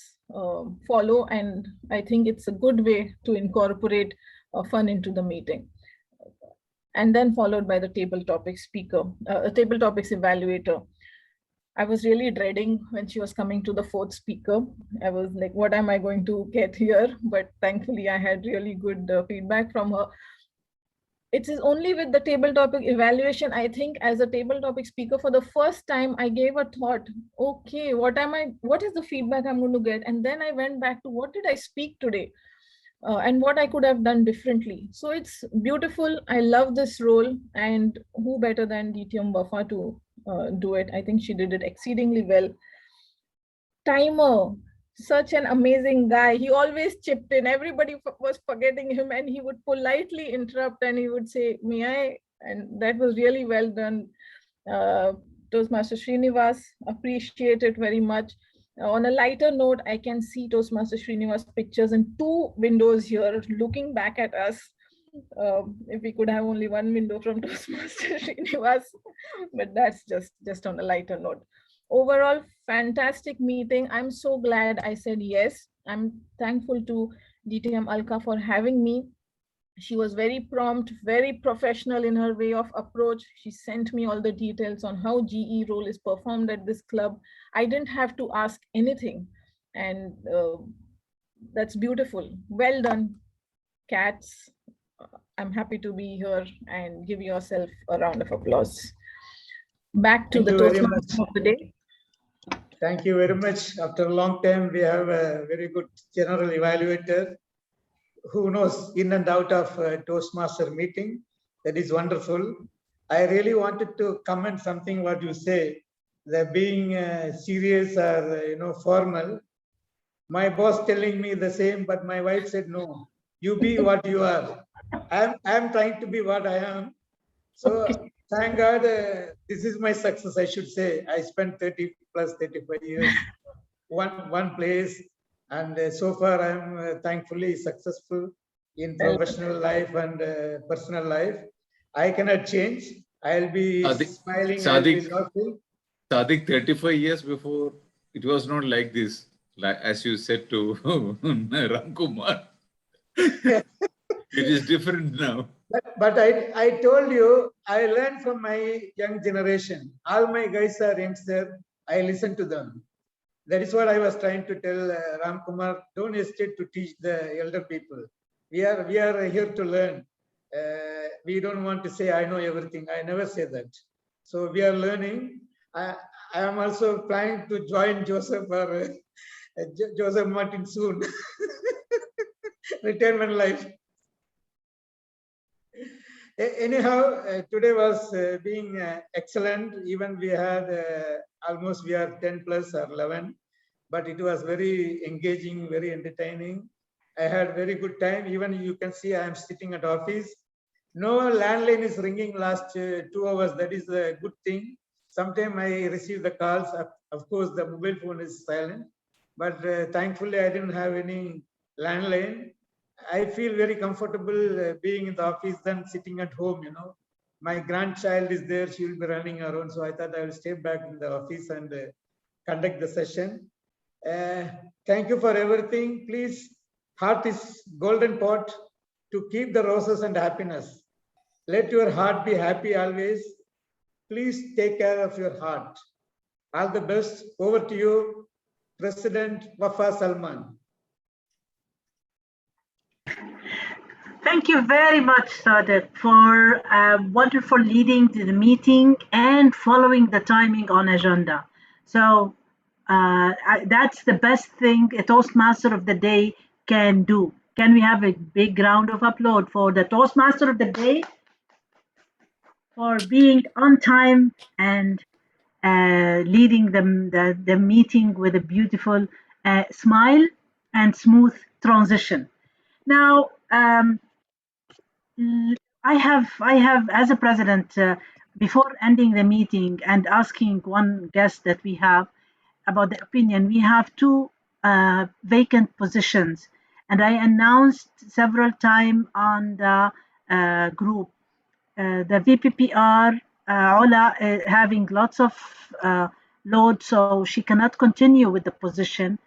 C: follow, and I think it's a good way to incorporate fun into the meeting. And then followed by the table topics speaker, a table topics evaluator. I was really dreading when she was coming to the fourth speaker. I was like, what am I going to get here? But thankfully, I had really good feedback from her. It is only with the table topic evaluation, I think, as a table topic speaker, for the first time, I gave a thought, okay, what is the feedback I'm going to get? And then I went back to what did I speak today? And what I could have done differently. So it's beautiful. I love this role, and who better than DTM Wafa to do it? I think she did it exceedingly well. Timer, such an amazing guy. He always chipped in. Everybody was forgetting him, and he would politely interrupt and he would say, "May I?" And that was really well done. Toastmaster Srinivas, appreciate it very much. On a lighter note, I can see Toastmaster Srinivas pictures in two windows here looking back at us. If we could have only one window from Toastmaster Srinivas, but that's just on a lighter note. Overall, fantastic meeting. I'm so glad I said yes. I'm thankful to DTM Alka for having me. She was very prompt, very professional in her way of approach. She sent me all the details on how GE role is performed at this club. I didn't have to ask anything, and that's beautiful. Well done, Cats. I'm happy to be here, and give yourself a round of applause. Back to the Toastmaster of the day.
F: Thank you very much. After a long time, we have a very good general evaluator who knows in and out of Toastmaster meeting. That is wonderful. I really wanted to comment something what you say, that being serious or formal. My boss telling me the same, but my wife said, no, you be what you are. I'm trying to be what I am. So thank God, this is my success, I should say. I spent 30 plus 35 years, one place. And so far, I'm thankfully successful in professional life and personal life. I cannot change. I'll be smiling.
K: Sadiq, 35 years before, it was not like this, like as you said to Ram Kumar. It is different now.
F: But I told you, I learned from my young generation. All my guys are youngsters. I listen to them. That is what I was trying to tell Ram Kumar. Don't hesitate to teach the elder people. We are here to learn. We don't want to say I know everything. I never say that. So we are learning. I am also planning to join Joseph or Joseph Martin soon. Retirement life. Anyhow, today was being excellent. Even we had almost we are 10 plus or 11, but it was very engaging, very entertaining. I had very good time. Even you can see I am sitting at office. No landline is ringing last 2 hours. That is a good thing. Sometimes I receive the calls. Of course, the mobile phone is silent, but thankfully I didn't have any landline. I feel very comfortable being in the office than sitting at home. My grandchild is there; she will be running around. So I thought I will stay back in the office and conduct the session. Thank you for everything. Please, heart is golden pot to keep the roses and happiness. Let your heart be happy always. Please take care of your heart. All the best. Over to you, President Wafa Salman.
I: Thank you very much, Sadiq, for wonderful leading to the meeting and following the timing on agenda. So that's the best thing a Toastmaster of the Day can do. Can we have a big round of applause for the Toastmaster of the Day for being on time and leading the meeting with a beautiful smile and smooth transition. Now, I have, as a president, before ending the meeting and asking one guest that we have about the opinion, we have two vacant positions. And I announced several times on the group. The VPPR, Ola, having lots of load, so she cannot continue with the position.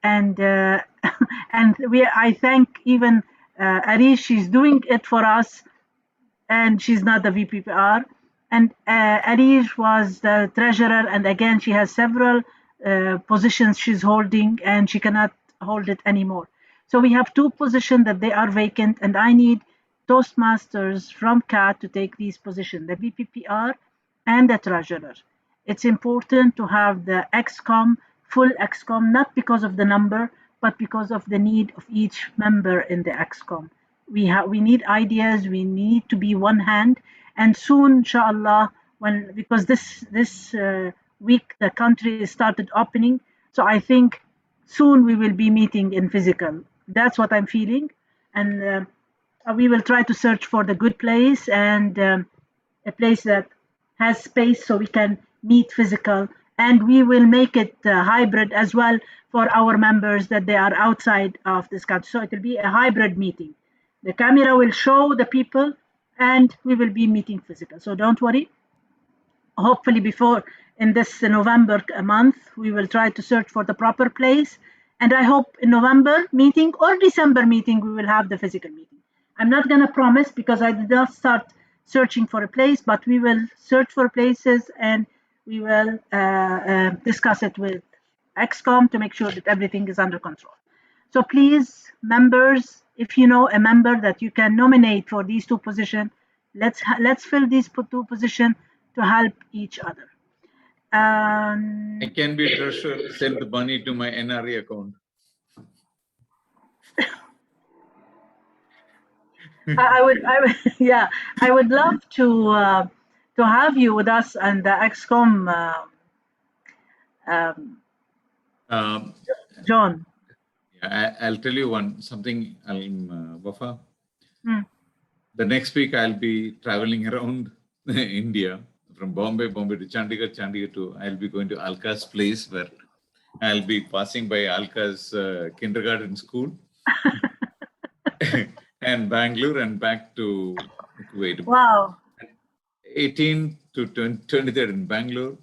I: And and I thank even Arish, she's doing it for us, and she's not the VPPR. And Arish was the treasurer, and again, she has several positions she's holding, and she cannot hold it anymore. So we have two positions that they are vacant, and I need Toastmasters from CAT to take these positions, the VPPR and the treasurer. It's important to have the XCOM, full XCOM, not because of the number, but because of the need of each member in the XCOM. We need ideas, we need to be one hand, and soon, inshallah, because this week the country started opening, so I think soon we will be meeting in physical. That's what I'm feeling, and we will try to search for the good place and a place that has space so we can meet physical, and we will make it hybrid as well for our members that they are outside of this country. So it will be a hybrid meeting. The camera will show the people and we will be meeting physical. So don't worry. Hopefully before in this November month, we will try to search for the proper place. And I hope in November meeting or December meeting, we will have the physical meeting. I'm not going to promise because I did not start searching for a place, but we will search for places and we will discuss it with XCOM to make sure that everything is under control. So please, members, if you know a member that you can nominate for these two positions, let's fill these two positions to help each other.
K: I can be treasurer, send the money to my NRA account.
I: I would, yeah, I would love to have you with us and the XCOM, John.
K: Yeah, I'll tell you something, Wafa. The next week I'll be traveling around India from Bombay to Chandigarh, I'll be going to Alka's place where I'll be passing by Alka's kindergarten school and Bangalore and back to Kuwait.
I: Wow.
K: 18th to 23rd in Bangalore.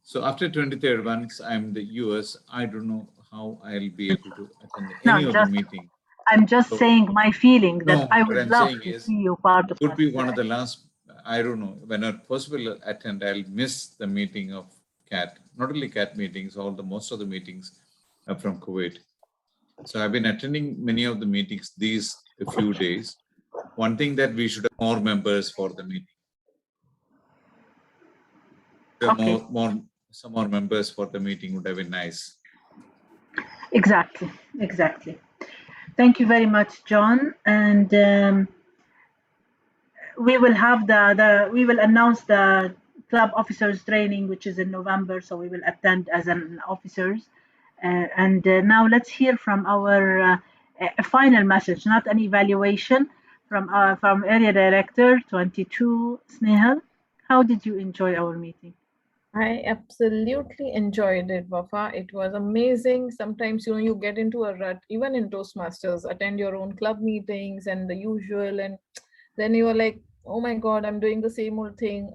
K: So after 23rd, once I'm in the US, I don't know how I'll be able to attend any of the meeting.
I: I'm just saying my feeling that I would love to see you part of
K: it. Could be one of the last, I don't know, when I possible attend, I'll miss the meeting of CAT, not only CAT meetings, most of the meetings from Kuwait. So I've been attending many of the meetings these few days. One thing that we should have more members for the meeting.
I: Okay.
K: Some more members for the meeting would have been nice.
I: Exactly. Thank you very much, John. And we will have we will announce the club officers training, which is in November. So we will attend as an officers. And now let's hear from our final message, not an evaluation, from Area Director 22, Snehal. How did you enjoy our meeting?
C: I absolutely enjoyed it, Wafa. It was amazing. Sometimes, you get into a rut, even in Toastmasters, attend your own club meetings and the usual. And then you are like, oh my God, I'm doing the same old thing.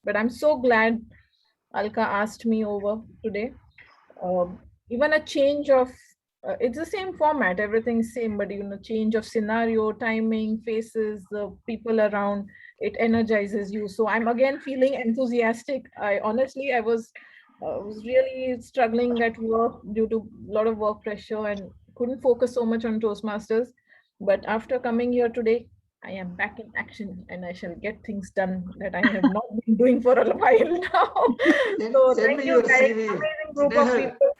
C: But I'm so glad Alka asked me over today. Even a change of, it's the same format, everything's same, but change of scenario, timing, faces, the people around, it energizes you. So I'm again feeling enthusiastic. I was really struggling at work due to a lot of work pressure and couldn't focus so much on Toastmasters. But after coming here today, I am back in action and I shall get things done that I have not been doing for a while now. So thank you guys. Amazing group of people.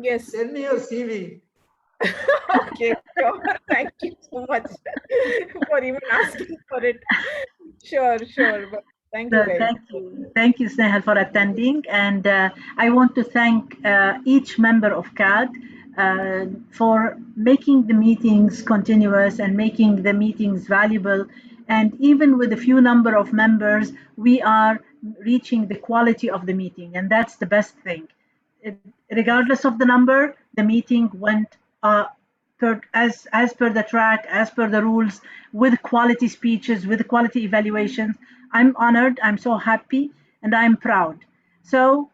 C: Yes.
F: Send me your CV.
C: Okay, sure. Thank you so much for even asking for it. Sure. But thank you guys.
I: Thank you, Snehal, for attending. And I want to thank each member of CAD for making the meetings continuous and making the meetings valuable. And even with a few number of members, we are reaching the quality of the meeting. And that's the best thing. regardless of the number, the meeting went as per the track, as per the rules, with quality speeches, with quality evaluations. I'm honored, I'm so happy, and I'm proud. So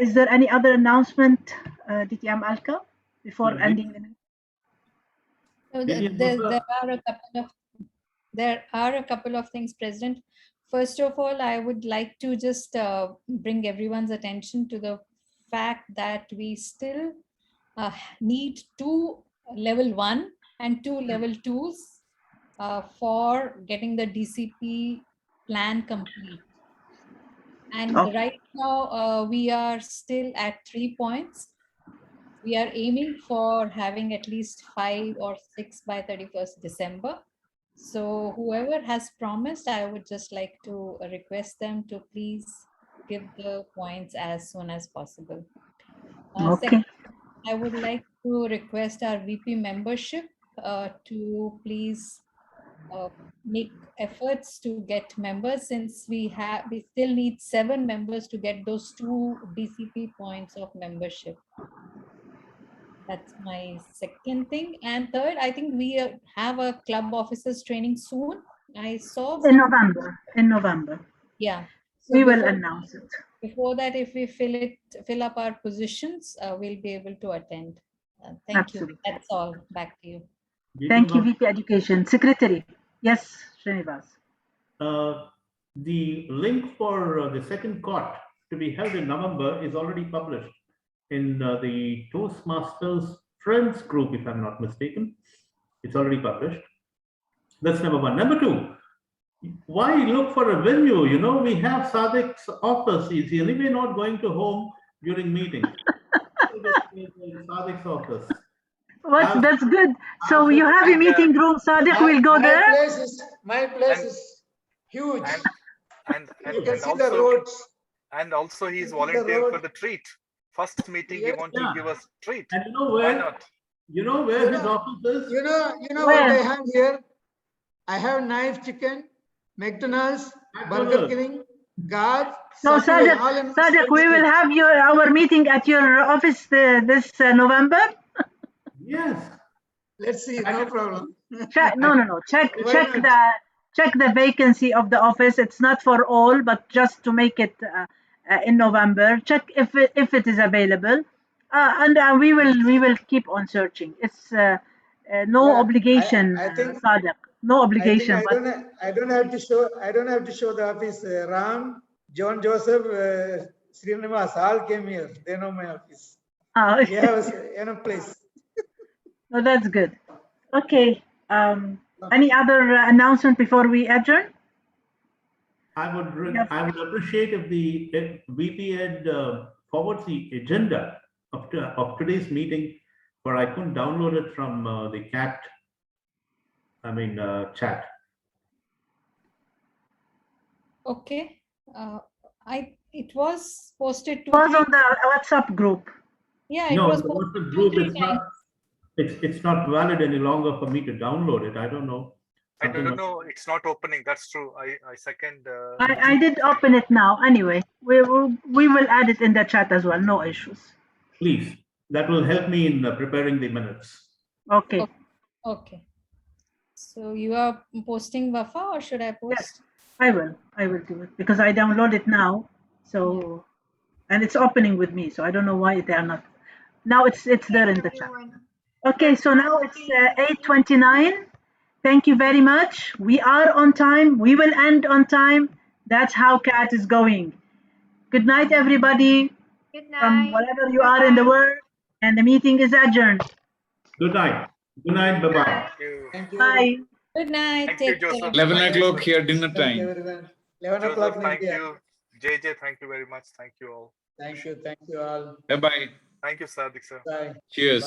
I: is there any other announcement, DTM Alka, before ending the meeting?
E: So there are a couple of things, President. First of all, I would like to just bring everyone's attention to the fact that we still need 2 level 1 and 2 level 2s for getting the DCP plan complete. And right now we are still at 3 points. We are aiming for having at least 5 or 6 by 31st December. So whoever has promised, I would just like to request them to please give the points as soon as possible. Second, I would like to request our VP membership to please make efforts to get members, since we still need 7 members to get those 2 DCP points of membership. That's my second thing. And third, I think we have a club officers training soon. I saw
I: in November.
E: Yeah. So
I: we will announce it.
E: Before that, if we fill up our positions, we'll be able to attend. Thank
I: Absolutely.
E: you. That's all. Back to you.
I: Thank you, VP Education. Secretary. Yes, Srinivas.
L: The link for the second COT to be held in November is already published in the Toastmasters Friends group, if I'm not mistaken. It's already published. That's number 1. Number 2, why look for a venue? You know, we have Sadiq's office. Is he anyway not going to home during meetings? Sadiq's office.
I: That's good. So you have a meeting room, Sadiq will go there.
F: My place is huge.
J: And
F: you can see the roads.
J: And also he's volunteered for the treat. First meeting, he wants to give us treat.
L: And you know where?
J: Why not?
L: You know where his office is?
F: You know what I have here? I have nice chicken, McDonald's, Burger King, God.
I: So Sadiq, we will have our meeting at your office this November.
L: Yes.
F: Let's see. No problem.
I: No. Check the vacancy of the office. It's not for all, but just to make it in November. Check if it is available, and we will keep on searching. It's no obligation, Sadiq. No obligation.
F: I don't have to show. I don't have to show the office. Ram, John Joseph, Srinivas all came here. They know my office.
I: Oh,
F: we have enough place.
I: Oh, that's good. Okay. Any other announcement before we adjourn?
L: I would appreciate if the VP Ed forwards the agenda of today's meeting, where I couldn't download it from the chat.
E: Okay. It was posted to.
I: It was on the WhatsApp group.
E: Yeah, it was
L: the WhatsApp group is not. It's not valid any longer for me to download it. I don't know.
J: I don't know. It's not opening. That's true. I second.
I: I did open it now. Anyway, we will add it in the chat as well. No issues.
L: Please, that will help me in preparing the minutes.
I: Okay.
E: Okay. So you are posting Wafa, or should I post?
I: Yes, I will. I will do it because I download it now. So, and it's opening with me. So I don't know why they are not. Now it's there in the chat. Okay, so now it's 8:29. Thank you very much. We are on time. We will end on time. That's how CAT is going. Good night, everybody.
H: Good night.
I: From wherever you are in the world. And the meeting is adjourned.
L: Good night. Good night. Bye-bye.
F: Thank you.
I: Bye.
E: Good night.
J: Thank you, Joseph.
K: 11 o'clock here, dinner time.
F: 11 o'clock.
J: Thank you. JJ, thank you very much. Thank you all.
F: Thank you all.
K: Bye-bye.
J: Thank you, Sadiq sir.
F: Bye.
K: Cheers.
F: Bye.